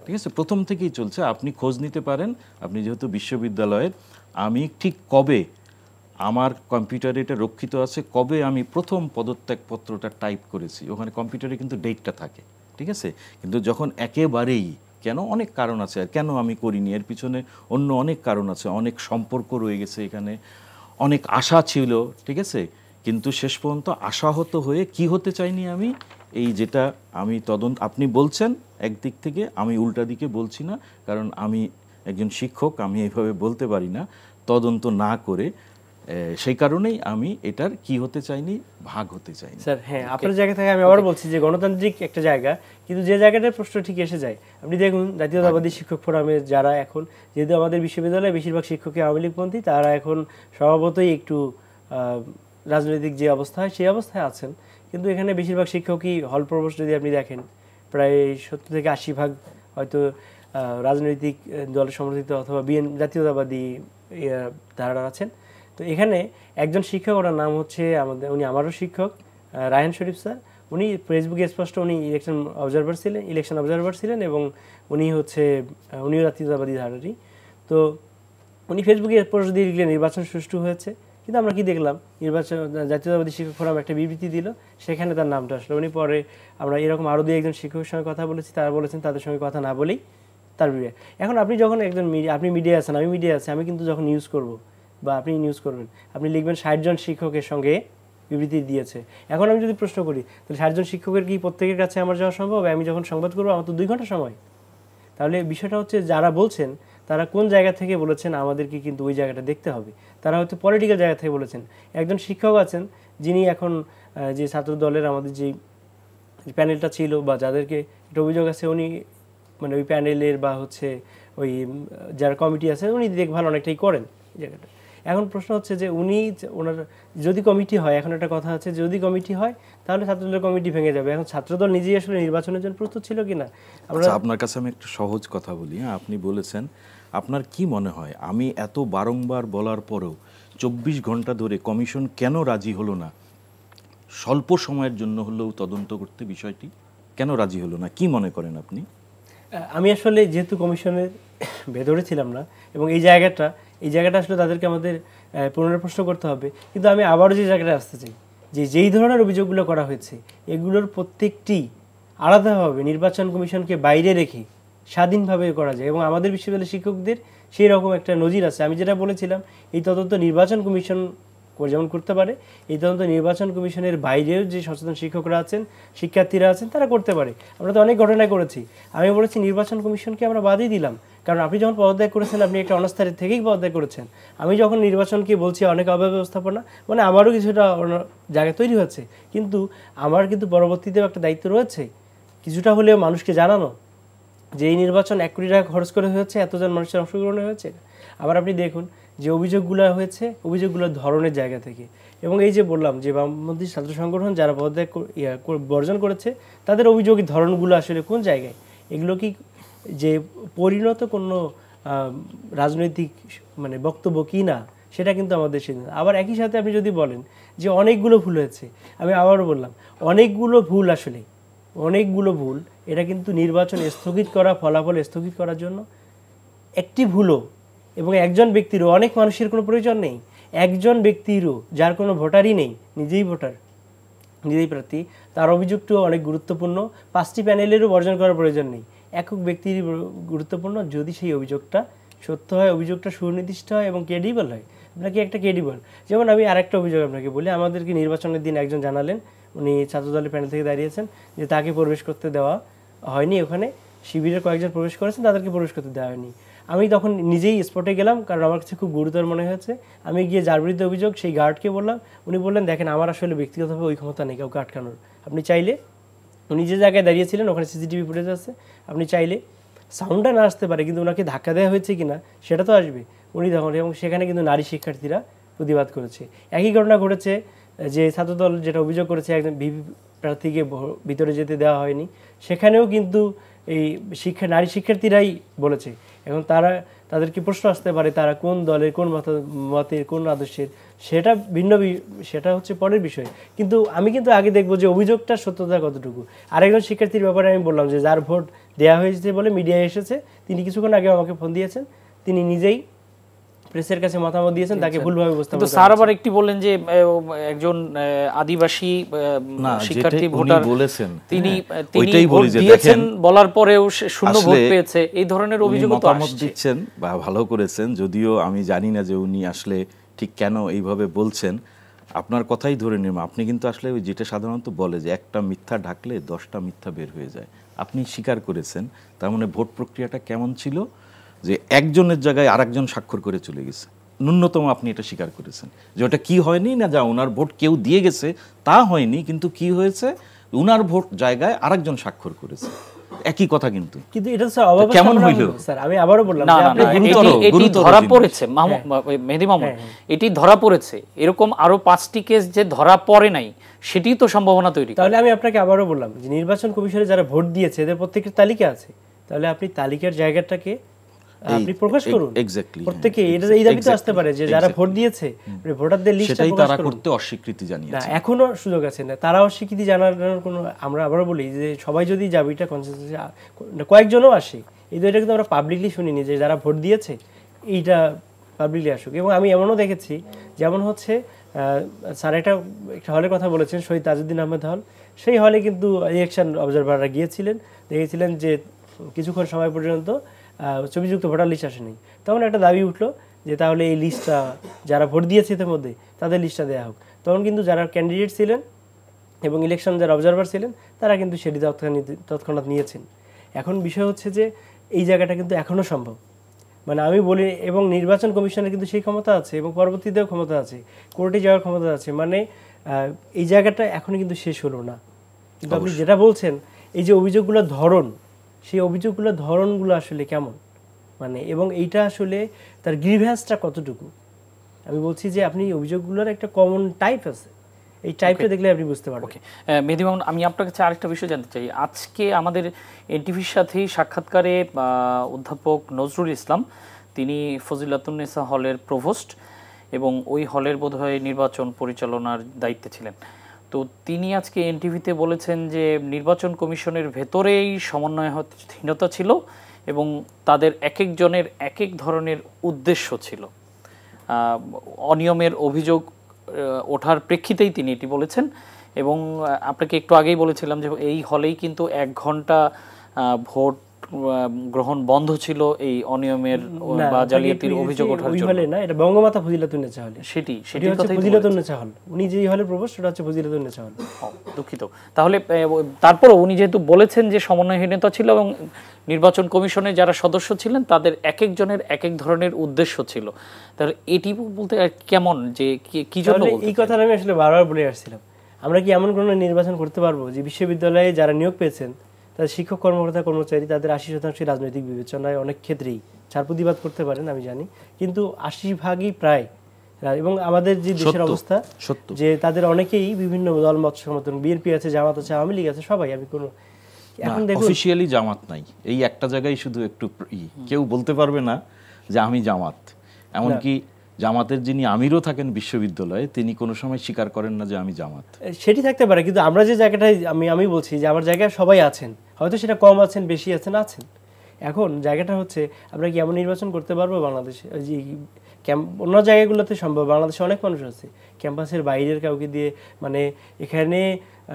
ঠিক আছে, প্রথম থেকেই চলছে। আপনি খোঁজ নিতে পারেন, আপনি যেহেতু বিশ্ববিদ্যালয়ের, আমি ঠিক কবে, আমার কম্পিউটারে এটা রক্ষিত আছে, কবে আমি প্রথম পদত্যাগপত্রটা টাইপ করেছি, ওখানে কম্পিউটারে কিন্তু ডেটটা থাকে, ঠিক আছে। কিন্তু যখন একেবারেই, কেন অনেক কারণ আছে, আর কেন আমি করিনি, এর পিছনে অন্য অনেক কারণ আছে, অনেক সম্পর্ক রয়ে গেছে এখানে, অনেক আশা ছিল, ঠিক আছে। কিন্তু শেষ পর্যন্ত আশাহত হয়ে কি হতে চাইনি আমি, এই যেটা আমি আপনি বলছেন একদিক থেকে, আমি উল্টা দিকে বলছি না, কারণ আমি একজন শিক্ষক, আমি এইভাবে বলতে পারি না তদন্ত না করে। সেই কারণেই আমি এটার কি হতে চাইনি, ভাগ হতে চাইনি। স্যার হ্যাঁ, আপনার জায়গা থেকে আমি আবার বলছি যে গণতান্ত্রিক একটা জায়গা, কিন্তু যে জায়গাটার প্রশ্ন ঠিক এসে যায়, আপনি দেখুন জাতীয়তাবাদী শিক্ষক ফোরামের যারা এখন, যেহেতু আমাদের বিশ্ববিদ্যালয়ে বেশিরভাগ শিক্ষকই আওয়ামী লীগপন্থী, তারা এখন স্বভাবতই একটু রাজনৈতিক যে অবস্থা হয় সেই অবস্থায় আছেন। কিন্তু এখানে বেশিরভাগ শিক্ষকই হল প্রভোস্ট যদি আপনি দেখেন, প্রায় 70 থেকে 80% হয়তো রাজনৈতিক দলের সমর্থিত অথবা জাতীয়তাবাদী ধারা আছেন। তো এখানে একজন শিক্ষক, ওনার নাম হচ্ছে উনি আমারও শিক্ষক, রায়হান শরীফ স্যার। উনি ফেসবুকে স্পষ্ট, উনি ইলেকশন অবজারভার ছিলেন এবং উনিও জাতীয়তাবাদী ধারারই। তো উনি ফেসবুকে পোস্ট দিয়ে লিখলেন নির্বাচন সুষ্ঠু হয়েছে, কিন্তু আমরা কি দেখলাম, জাতীয়তাবাদী শিক্ষক ফোরাম একটা বিবৃতি দিল, সেখানে তার নামটা আসলো। উনি পরে, আমরা এরকম আরও 2-1জন শিক্ষকের সঙ্গে কথা বলেছি, তারা বলেছেন তাদের সঙ্গে কথা না বলেই তার বিয়ে। এখন আপনি যখন একজন আপনি মিডিয়ায় আছেন, আমি মিডিয়ায় আছি, আমি কিন্তু যখন নিউজ করব বা আপনি নিউজ করবেন, আপনি লিখবেন 60 জন শিক্ষকের সঙ্গে বিবৃতি দিয়েছে। এখন আমি যদি প্রশ্ন করি, তাহলে 60 জন শিক্ষকের কি প্রত্যেকের কাছে আমার যাওয়া সম্ভব? আমি যখন সংবাদ করবো, আমার তো 2 ঘন্টা সময়। তাহলে বিষয়টা হচ্ছে, যারা বলছেন তারা কোন জায়গা থেকে বলেছেন, আমাদেরকে কিন্তু ওই জায়গাটা দেখতে হবে। তারা হয়তো পলিটিক্যাল জায়গা থেকে বলেছেন। একজন শিক্ষক আছেন, যিনি এখন যে ছাত্র দলের আমাদের যে প্যানেলটা ছিল বা যাদেরকে একটা অভিযোগ আছে, উনি মানে ওই প্যানেলের বা ওই যারা কমিটি আছে, উনি দেখভাল অনেকটাই করেন এই জায়গাটা। এখন প্রশ্ন হচ্ছে যে ওনার যদি কমিটি হয়, এখন একটা কথা আছে, যদি কমিটি হয় তাহলে ছাত্রদলের কমিটি ভেঙে যাবে। এখন ছাত্রদল নিজেই আসলে নির্বাচনের জন্য প্রস্তুত ছিল কিনা। আপনার কাছে আমি একটু সহজ কথা বলি। আপনি বলেছেন, আপনার কি মনে হয় আমি এত বারংবার বলার পরেও 24 ঘন্টা ধরে কমিশন কেন রাজি হলো না, স্বল্প সময়ের জন্য হলেও তদন্ত করতে, বিষয়টি কেন রাজি হলো না, কি মনে করেন আপনি? আমি আসলে যেহেতু কমিশনের ভেতরে ছিলাম না, এবং এই জায়গাটা আসলে তাদেরকে আমাদের পুনরায় প্রশ্ন করতে হবে। কিন্তু আমি আবারও যে জায়গাটা আসতে চাই, যেই ধরনের অভিযোগগুলো করা হয়েছে, এগুলোর প্রত্যেকটি আলাদাভাবে নির্বাচন কমিশনকে বাইরে রেখে স্বাধীনভাবে করা যায়, এবং আমাদের বিশ্ববিদ্যালয়ের শিক্ষকদের সেই রকম একটা নজির আছে। আমি যেটা বলেছিলাম, এই তদন্ত নির্বাচন কমিশন যেমন করতে পারে, এই তদন্ত নির্বাচন কমিশনের বাইরেও যে সচেতন শিক্ষকরা আছেন, শিক্ষার্থীরা আছেন, তারা করতে পারে। আমরা তো অনেক ঘটনায় করেছি। আমি বলেছি নির্বাচন কমিশনকে আমরা বাদই দিলাম, কারণ আপনি যখন পদত্যাগ করেছেন আপনি একটা অনাস্থার থেকেই পদত্যাগ করেছেন। আমি যখন নির্বাচনকে বলছি অনেক অব্যবস্থাপনা, মানে আমারও কিছুটা জায়গা তৈরি হচ্ছে, কিন্তু আমার কিন্তু পরবর্তীতেও একটা দায়িত্ব রয়েছে কিছুটা হলেও মানুষকে জানানো যে এই নির্বাচন 1 কোটি টাকা খরচ করে হয়েছে, এতজন মানুষের অংশগ্রহণ হয়েছে। আবার আপনি দেখুন যে অভিযোগগুলো হয়েছে, অভিযোগগুলোর ধরনের জায়গা থেকে। এবং এই যে বললাম যে বামপন্থী ছাত্র সংগঠন যারা পদত্যাগ বর্জন করেছে তাদের অভিযোগের ধরনগুলো আসলে কোন জায়গায়, এগুলো কি যে পরিণত কোনো রাজনৈতিক মানে বক্তব্য কি না, সেটা কিন্তু আমাদের সিদ্ধান্ত। আবার একই সাথে আপনি যদি বলেন যে অনেকগুলো ভুল হয়েছে, আমি আবারও বললাম অনেকগুলো ভুল, আসলে অনেকগুলো ভুল, এটা কিন্তু নির্বাচন স্থগিত করা, ফলাফল স্থগিত করার জন্য একটি ভুলও এবং একজন ব্যক্তিরও, অনেক মানুষের কোনো প্রয়োজন নেই, একজন ব্যক্তিরও যার কোনো ভোটারই নেই, নিজেই ভোটার, নিজেই প্রার্থী, তার অভিযোগটিও অনেক গুরুত্বপূর্ণ। 5টি প্যানেলেরও বর্জন করার প্রয়োজন নেই, একক ব্যক্তিরই গুরুত্বপূর্ণ যদি সেই অভিযোগটা সত্য হয়, অভিযোগটা সুনির্দিষ্ট হয় এবং ক্রেডিবল হয়। আপনাকে একটা ক্রেডিবল, যেমন আমি আরেকটা অভিযোগ আপনাকে বলি, আমাদেরকে নির্বাচনের দিন একজন জানালেন, উনি ছাত্রদলের প্যানেল থেকে দাঁড়িয়েছেন, যে তাকে প্রবেশ করতে দেওয়া হয়নি, ওখানে শিবিরের কয়েকজন প্রবেশ করেছেন, তাদেরকে প্রবেশ করতে দেওয়া হয়নি। আমি তখন নিজেই স্পটে গেলাম, কারণ আমার কাছে খুব গুরুতর মনে হয়েছে। আমি গিয়ে যার বিরুদ্ধে অভিযোগ সেই গার্ডকে বললাম, উনি বললেন দেখেন আমার আসলে ব্যক্তিগতভাবে ওই ক্ষমতা নেই কাউকে আটকানোর, আপনি চাইলে, উনি যে জায়গায় দাঁড়িয়েছিলেন ওখানে সিসিটিভি ফুটেজ আছে, আপনি চাইলে, সাউন্ডটা না আসতে পারে কিন্তু ওনাকে ধাক্কা দেওয়া হয়েছে কিনা সেটা তো আসবে, উনি তখন, এবং সেখানে কিন্তু নারী শিক্ষার্থীরা প্রতিবাদ করেছে। একই ঘটনা ঘটেছে যে ছাত্রদল যেটা অভিযোগ করেছে একজন ভিপি প্রার্থীকে ভিতরে যেতে দেওয়া হয়নি, সেখানেও কিন্তু এই নারী শিক্ষার্থীরাই বলেছে। এখন তাদেরকে প্রশ্ন আসতে পারে তারা কোন দলের, কোন মতের, কোন আদর্শের, সেটা ভিন্ন, সেটা হচ্ছে পরের বিষয়। কিন্তু আমি কিন্তু আগে দেখবো যে অভিযোগটা সত্যতা কতটুকু। আরেকজন শিক্ষার্থীর ব্যাপারে আমি বললাম যে যার ভোট দেওয়া হয়েছে বলে মিডিয়ায় এসেছে, তিনি কিছুক্ষণ আগে আমাকে ফোন দিয়েছেন, তিনি নিজেই প্রেসের কাছে মতামত দিয়েছেন, তাকে ভুলভাবে উপস্থাপন করা। স্যার আবার একটি বললেন যে একজন আদিবাসী শিক্ষার্থী ভোটার বলেছেন, তিনি ভোট দিয়েছেন বলার পরেও শূন্য ভোট পেয়েছে, এই ধরনের অভিযোগ তো মতামত দিচ্ছেন বা ভালো করেছেন, যদিও আমি জানি না যে উনি আসলে ঠিক কেন এইভাবে বলছেন। আপনার কথাই ধরে নিলাম, আপনি কিন্তু আসলে যেটা সাধারণত বলে যে একটা মিথ্যা ঢাকলে 10টা মিথ্যা বের হয়ে যায়, আপনি স্বীকার করেছেন। তার মানে ভোট প্রক্রিয়াটা কেমন ছিল, যে একজনের জায়গায় আরেকজন স্বাক্ষর করে চলে গেছে, ন্যূনতম আপনি এটা স্বীকার করেছেন যে ওটা কি হয়নি না, যা ওনার ভোট কেউ দিয়ে গেছে তা হয়নি, কিন্তু কি হয়েছে, ওনার ভোট জায়গায় আরেকজন স্বাক্ষর করেছে, একই কথা। কিন্তু এটা স্যার কেমন হইল স্যার, আমি আবারও বললাম এটি ধরা পড়েছে মেহেদী মামুন, এটি ধরা পড়েছে, এরকম আরো 5টি কেস যে ধরা পড়ে নাই সেটি তো সম্ভাবনা তৈরি। তাহলে আমি আপনাকে আবারও বললাম যে নির্বাচন কমিশনে যারা ভোট দিয়েছে এদের প্রত্যেকের তালিকা আছে, তাহলে আপনি তালিকার জায়গাটাকে আপনি প্রকাশ করুন। এক্স্যাক্টলি, প্রত্যেকে এই দাবি তো আসতে পারে যে যারা ভোট দিয়েছে ভোটারদের লিস্টটা প্রকাশ করুন। করতে অস্বীকৃতি জানিয়েছে, না এখনো সুযোগ আছে, না তারা অস্বীকৃতি জানানোর কোনো, আমরা আবারও বলি যে সবাই যদি দাবিটা কনসেনসাসে কয়েকজনও আসে, এই দুইটা কিন্তু আমরা পাবলিকলি শুনিনি যে যারা ভোট দিয়েছে এইটা পাবলিকলি আসুক। এবং আমি এমনও দেখেছি, যেমন হচ্ছে স্যার একটা হলের কথা বলেছেন, শহীদ তাজউদ্দিন আহমেদ হল, সেই হলে কিন্তু ইলেকশন অবজারভাররা গিয়েছিলেন, দেখেছিলেন যে কিছুক্ষণ সময় পর্যন্ত ছবিযুক্ত ভোটার লিস্ট আসেনি। তখন একটা দাবি উঠলো যে তাহলে এই লিস্টটা যারা ভোট দিয়েছে এর মধ্যে তাদের লিস্টটা দেওয়া হোক। তখন কিন্তু যারা ক্যান্ডিডেট ছিলেন এবং ইলেকশন যারা অবজারভার ছিলেন তারা কিন্তু সেটি তৎক্ষণাৎ নিয়েছেন। এখন বিষয় হচ্ছে যে এই জায়গাটা কিন্তু এখনও সম্ভব, মানে আমি বলি, এবং নির্বাচন কমিশনের কিন্তু সেই ক্ষমতা আছে এবং পরবর্তীতেও ক্ষমতা আছে, কোর্টে যাওয়ার ক্ষমতা আছে, মানে এই জায়গাটা এখনো কিন্তু শেষ হলো না। কিন্তু আপনি যেটা বলছেন এই যে অভিযোগগুলোর ধরন, সেই অভিযোগগুলোর ধরনগুলো আসলে কেমন, মানে এবং এইটা আসলে তার গ্রিভ্যান্সটা কতটুকু, আমি বলছি যে আপনি অভিযোগগুলোর একটা কমন টাইপ আছে, এই টাইপটা দেখলে আপনি বুঝতে পারবেন। ওকে মেহেদী মামুন, আমি আপনার কাছে আরেকটা বিষয় জানতে চাই। আজকে আমাদের এনটিভির সাথেই সাক্ষাৎকারে অধ্যাপক নজরুল ইসলাম, তিনি ফজিলাতুন্নেসা হলের প্রভোস্ট এবং ওই হলের বোধহয় নির্বাচন পরিচালনার দায়িত্বে ছিলেন, তো তিনি আজকে এনটিভিতে বলেছেন যে নির্বাচন কমিশনের ভেতরেই সমন্বয়হীনতা ছিল এবং তাদের এক একজনের এক এক ধরনের উদ্দেশ্য ছিল, অনিয়মের অভিযোগ ওঠার প্রেক্ষিতেই তিনি এটি বলেছেন। এবং আপনাকে একটু আগেই বলেছিলাম যে এই হলেই কিন্তু 1 ঘন্টা ভোট গ্রহণ বন্ধ ছিল এই অনিয়মের বা জালিয়াতির অভিযোগ ওঠার জন্য? হলে না, এটা বঙ্গমাতা ফজিলাতুন্নেছা হলে। সেটি হচ্ছে ফজিলাতুন্নেছা হল। উনি যেই হলে প্রপোজ সেটা হচ্ছে ফজিলাতুন্নেছা হল। দুঃখিত। তাহলে তারপরও উনি যেহেতু বলেছেন যে সমন্বয়হীনতা ছিল এবং নির্বাচন কমিশনে যারা সদস্য ছিলেন তাদের এক একজনের এক এক ধরনের উদ্দেশ্য ছিল, তাহলে এটি বলতে কেমন যে কি জন্য? এই কথাটা আমি আসলে বারবার বলে আসছিলাম, আমরা কি এমন কোনো নির্বাচন করতে পারবো যে বিশ্ববিদ্যালয়ে যারা নিয়োগ পেয়েছেন তাদের শিক্ষক কর্মকর্তা কর্মচারী তাদের 80% রাজনৈতিক বিবেচনায় অনেক ক্ষেত্রেই ছাড় প্রতিবাদ করতে পারেন আমি জানি, কিন্তু 80% প্রায়, এবং আমাদের যে দেশের অবস্থা যে তাদের অনেকেই বিভিন্ন দল মত সমর্থন, বিএনপি আছে, জামাত আছে, আওয়ামী লীগ আছে, সবাই। আমি কোনো এখন দেখুন অফিশিয়ালি জামাত নাই, এই একটা জায়গায় শুধু একটু কেউ বলতে পারবে না যে আমি জামাত। এমনকি জামাতের যিনি আমিরও থাকেন বিশ্ববিদ্যালয়ে তিনি কোনো সময় স্বীকার করেন না যে আমি জামাত। সেটি থাকতে পারে, কিন্তু আমরা যে জায়গাটায় আমি বলছি যে আমার জায়গায় সবাই আছেন, হয়তো সেটা কম আছেন, বেশি আছেন। এখন জায়গাটা হচ্ছে আমরা কি এমন নির্বাচন করতে পারবো বাংলাদেশে? যে অন্য জায়গাগুলোতে সম্ভব, বাংলাদেশে অনেক মানুষ আছে, ক্যাম্পাসের বাইরের কাউকে দিয়ে, মানে এখানে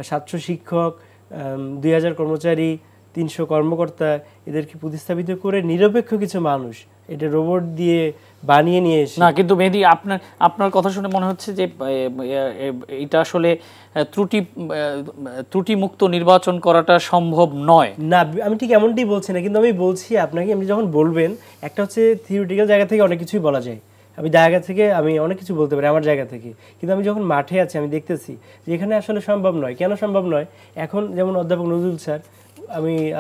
700 শিক্ষক, 2000 কর্মচারী, 300 কর্মকর্তা, এদেরকে প্রতিস্থাপিত করে নিরপেক্ষ কিছু মানুষ এটা রোবট দিয়ে বানিয়ে নিয়ে এসে না। কিন্তু মেহেদী, আপনার কথা শুনে মনে হচ্ছে যে এটা আসলে ত্রুটিমুক্ত নির্বাচন করাটা সম্ভব নয়। না, আমি ঠিক এমনটাই বলছি না, কিন্তু আমি বলছি আপনাকে, আপনি যখন বলবেন, একটা হচ্ছে থিওরিটিক্যাল জায়গা থেকে অনেক কিছুই বলা যায়, আমি অনেক কিছু বলতে পারি আমার জায়গা থেকে, কিন্তু আমি যখন মাঠে আছি আমি দেখতেছি যে এখানে আসলে সম্ভব নয়। কেন সম্ভব নয়? এখন যেমন অধ্যাপক নজরুল স্যার,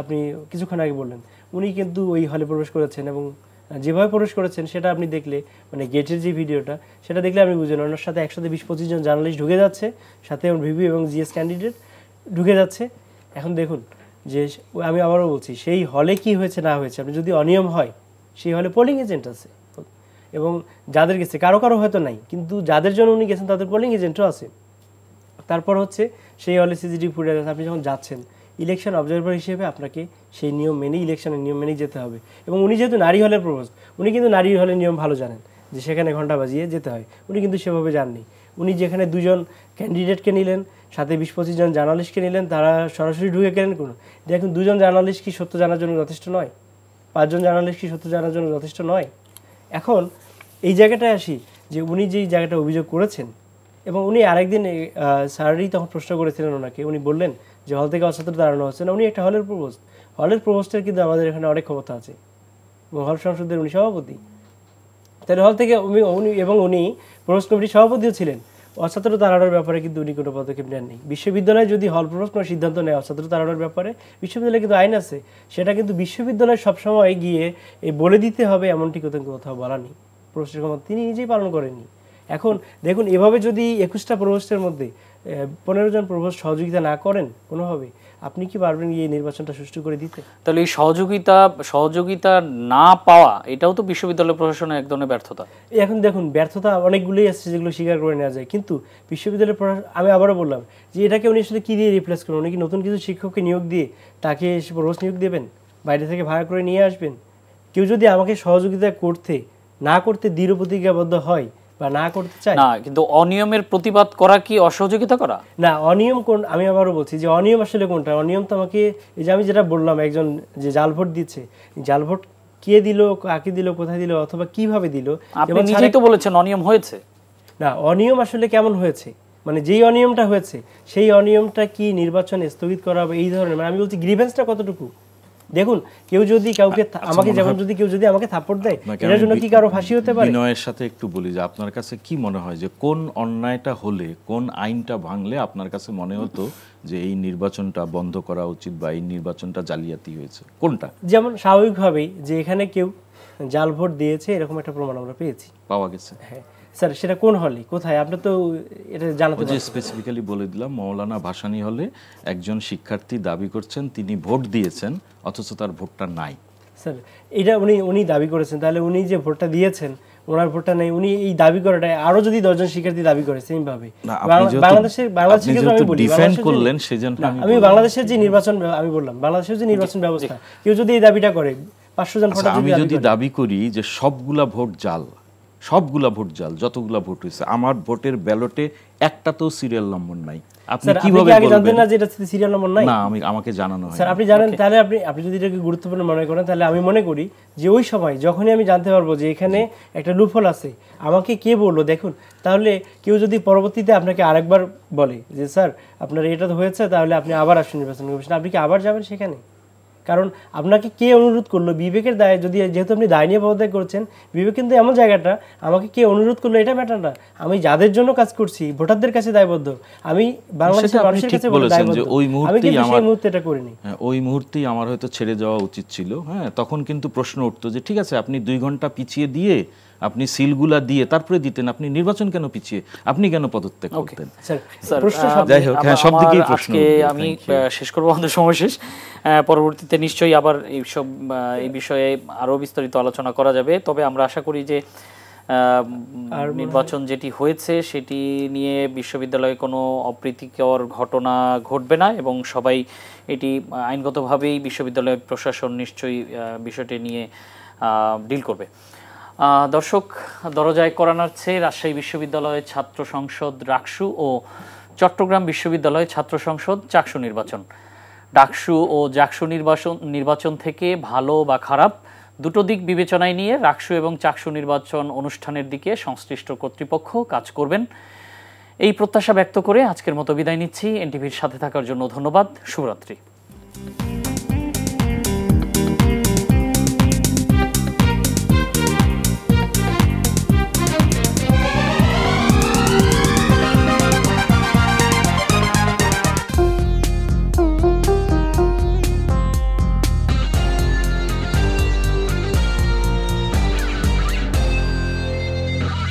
আপনি কিছুক্ষণ আগে বললেন, উনি কিন্তু ওই হলে প্রবেশ করেছেন এবং যেভাবে প্রবেশ করেছেন সেটা আপনি দেখলে, মানে গেটের যে ভিডিওটা সেটা দেখলে আপনি বুঝলেন ওনার সাথে 120-25 জন জার্নালিস্ট ঢুকে যাচ্ছে, সাথে ভিভি এবং জিএস ক্যান্ডিডেট ঢুকে যাচ্ছে। এখন দেখুন যে আমি আবারও বলছি, সেই হলে কি হয়েছে না হয়েছে, আপনি যদি অনিয়ম হয় সেই হলে পোলিং এজেন্ট আছে, এবং যাদের গেছে কারো হয়তো নাই, কিন্তু যাদের জন্য উনি গেছেন তাদের পোলিং এজেন্টও আছে। তারপর হচ্ছে সেই হলে সিসিটিভি ফুটেজ আছে, আপনি যখন যাচ্ছেন ইলেকশন অবজারভার হিসেবে আপনাকে সেই নিয়ম মেনেই, ইলেকশনের নিয়ম মেনেই যেতে হবে। এবং উনি যেহেতু নারী হলের প্রপোজ, উনি কিন্তু নারী হলের নিয়ম ভালো জানেন যে সেখানে ঘন্টা বাজিয়ে যেতে হয়, উনি কিন্তু সেভাবে যাননি। উনি যেখানে 2 জন ক্যান্ডিডেটকে নিলেন, সাথে 20-25 জন জার্নালিস্টকে নিলেন, তারা সরাসরি ঢুকে গেলেন। দেখুন 2 জন জার্নালিস্ট কি সত্য জানার জন্য যথেষ্ট নয়? 5 জন জার্নালিস্ট কি সত্য জানার জন্য যথেষ্ট নয়? এখন এই জায়গাটায় আসি যে উনি যেই জায়গাটা অভিযোগ করেছেন, এবং উনি আরেকদিন স্যারই তখন প্রশ্ন করেছিলেন ওনাকে, উনি বললেন যে হল থেকে অছাত্র দাঁড়ানো হচ্ছে না। উনি একটা হলের প্রপোজটার কিন্তু আমাদের এখানে অনেক ক্ষমতা আছে, হল সংসদের উনি সভাপতি। তাহলে হল থেকে উনি প্রপোজ কমিটির সভাপতিও ছিলেন। অছাত্র তাড়ানোর ব্যাপারে কিন্তু উনি কোনো পদক্ষেপ নেননি। বিশ্ববিদ্যালয়ে যদি হল প্রপোজ কোনো সিদ্ধান্ত নেয় অছাত্র তাড়ানোর ব্যাপারে, বিশ্ববিদ্যালয়ে কিন্তু আইন আছে, সেটা কিন্তু বিশ্ববিদ্যালয়ে সবসময় গিয়ে বলে দিতে হবে এমনটি কোথাও বলা নেই। প্রপোজের ক্ষমতা তিনি নিজেই পালন করেননি। এখন দেখুন, এভাবে যদি 21টা প্রপোজের মধ্যে 15 জন প্রপোজ সহযোগিতা না করেন কোনোভাবে, আপনি কি পারবেন এই নির্বাচনটা সুষ্ঠু করে দিতে? তাহলে এই সহযোগিতা না পাওয়া, এটাও তো বিশ্ববিদ্যালয় প্রশাসনের এক ধরনের ব্যর্থতা। এখন দেখুন, ব্যর্থতা অনেকগুলোই আছে যেগুলো স্বীকার করে নেওয়া যায়, কিন্তু বিশ্ববিদ্যালয় আমি আবারও বললাম যে এটাকে উনি আসলে কী দিয়ে রিপ্লেস করবেন? উনি কি নতুন কিছু শিক্ষককে নিয়োগ দিয়ে তাকে প্রপোজ নিয়োগ দেবেন, বাইরে থেকে ভাড়া করে নিয়ে আসবেন? কেউ যদি আমাকে সহযোগিতা না করতে দৃঢ় প্রতিজ্ঞাবদ্ধ হয় বা না করতে চায় না, কিন্তু অনিয়মের প্রতিবাদ করা কি অসহযোগিতা করা? না, অনিয়ম আমি আবারও বলছি যে অনিয়ম আসলে কোনটা? অনিয়ম তো আমাকে, এই যে আমি যেটা বললাম, একজন যে জাল ভোট দিচ্ছে, জাল ভোট কে দিল, কাকে দিল, কোথায় দিল, অথবা কিভাবে দিল, আপনি নিজেই তো বলেছেন অনিয়ম হয়েছে। না, অনিয়ম আসলে কেমন হয়েছে, মানে যেই অনিয়মটা হয়েছে সেই অনিয়মটা কি নির্বাচনে স্থগিত করা হবে এই ধরনের, মানে আমি বলছি গ্রিভেন্সটা কতটুকু। দেখুন, কেউ যদি কেউ যদি আমাকে থাপ্পড় দেয়, এটার জন্য কি কারো ফাঁসি হতে পারে? বিনয়ের সাথে একটু বলি যে আপনার কাছে কি মনে হয় যে কোন অন্যায়টা হলে, কোন আইনটা ভাঙলে আপনার কাছে মনে হতো যে এই নির্বাচনটা বন্ধ করা উচিত বা এই নির্বাচনটা জালিয়াতি হয়েছে, কোনটা? যেমন স্বাভাবিকভাবেই যে এখানে কেউ জাল ভোট দিয়েছে এরকম একটা প্রমাণ আমরা পাওয়া গেছে। হ্যাঁ স্যার, সেটা কোন হলে, কোথায়, আপনি তো এটা জানাতে পারেন। স্পেসিফিক্যালি বলে দিলাম, মৌলানা ভাসানী হলে একজন শিক্ষার্থী দাবি করছেন তিনি ভোট দিয়েছেন অথচ তার ভোটটা নাই। স্যার, এটা উনি দাবি করেছেন, তাহলে উনি যে ভোটটা দিয়েছেন ওনার ভোটটা নেই, উনি এই দাবি করাটা আরো যদি 10 জন শিক্ষার্থী দাবি করে সেম ভাবে, বাংলাদেশের আমি বাংলাদেশের যে নির্বাচন, আমি বললাম বাংলাদেশের যে নির্বাচন ব্যবস্থা, কেউ যদি এই দাবিটা করে 500 জন ভোটার, আমি যদি দাবি করি যে সবগুলা ভোট জাল, সবগুলা ভোট জাল, যতগুলা ভোট হয়েছে আমার ভোটের ব্যালটে একটা তো সিরিয়াল নম্বর নাই। আপনি কিভাবে জানতেন না যে এটা সিরিয়াল নম্বর নাই? না, আমাকে জানানো হয়। স্যার আপনি জানেন, তাহলে আপনি যদি এটাকে গুরুত্বপূর্ণ মনে করেন, তাহলে আমি মনে করি যে ওই সময় যখনই আমি জানতে পারবো যে এখানে একটা লুপহোল আছে, আমাকে কে বললো দেখুন, তাহলে কেউ যদি পরবর্তীতে আপনাকে আরেকবার বলে যে স্যার আপনার এটা তো হয়েছে, তাহলে আপনি আবার আসুন নির্বাচন কমিশনে, আপনি কি আবার যাবেন সেখানে? কারণ আপনাকে কে অনুরোধ করলো? বিবেকের দায়, যদি যেহেতু আপনি দায় নিয়ে পদত্যাগ করছেন, বিবেক কিন্তু এমন জায়গাটা, আমাকে কে অনুরোধ করলো এটা ম্যাটার না, আমি যাদের জন্য কাজ করছি ভোটারদের কাছে দায়বদ্ধ, আমি বাংলাদেশের মানুষের কাছে দায়বদ্ধ, আমি কিন্তু সেই মুহূর্তে এটা করিনি। ওই মুহূর্তেই আমার হয়তো ছেড়ে যাওয়া উচিত ছিল। হ্যাঁ, তখন কিন্তু প্রশ্ন উঠতো যে ঠিক আছে আপনি 2 ঘন্টা পিছিয়ে দিয়ে, আপনি সিলগুলা দিয়ে তারপরে দিতেন, আপনি নির্বাচন কেন পিছিয়ে, আপনি কেন পদত্যাগ করতেন? যাই হোক, সব দিকেই প্রশ্ন। আমি শেষ করবো, আমাদের সময় শেষ। পরবর্তীতে নিশ্চয়ই আবার এই বিষয়ে আরো বিস্তারিত আলোচনা করা যাবে। তবে আমরা আশা করি যে নির্বাচন যেটি হয়েছে সেটি নিয়ে বিশ্ববিদ্যালয়ে কোনো অপ্রীতিকর ঘটনা ঘটবে না এবং সবাই এটি আইনগতভাবেই বিশ্ববিদ্যালয় প্রশাসন নিশ্চয়ই বিষয়টি নিয়ে ডিল করবে। দর্শক, দরজায় কড়া নাড়ছে রাজশাহী বিশ্ববিদ্যালয়ের ছাত্র সংসদ ডাকসু ও চট্টগ্রাম বিশ্ববিদ্যালয় ছাত্র সংসদ চাকসু নির্বাচন। ডাকসু ও জাকসু নির্বাচন থেকে ভালো বা খারাপ দুটো দিক বিবেচনায় নিয়ে ডাকসু এবং চাকসু নির্বাচন অনুষ্ঠানের দিকে সংশ্লিষ্ট কর্তৃপক্ষ কাজ করবেন, এই প্রত্যাশা ব্যক্ত করে আজকের মতো বিদায় নিচ্ছি। এনটিভির সাথে থাকার জন্য ধন্যবাদ। শুভরাত্রি।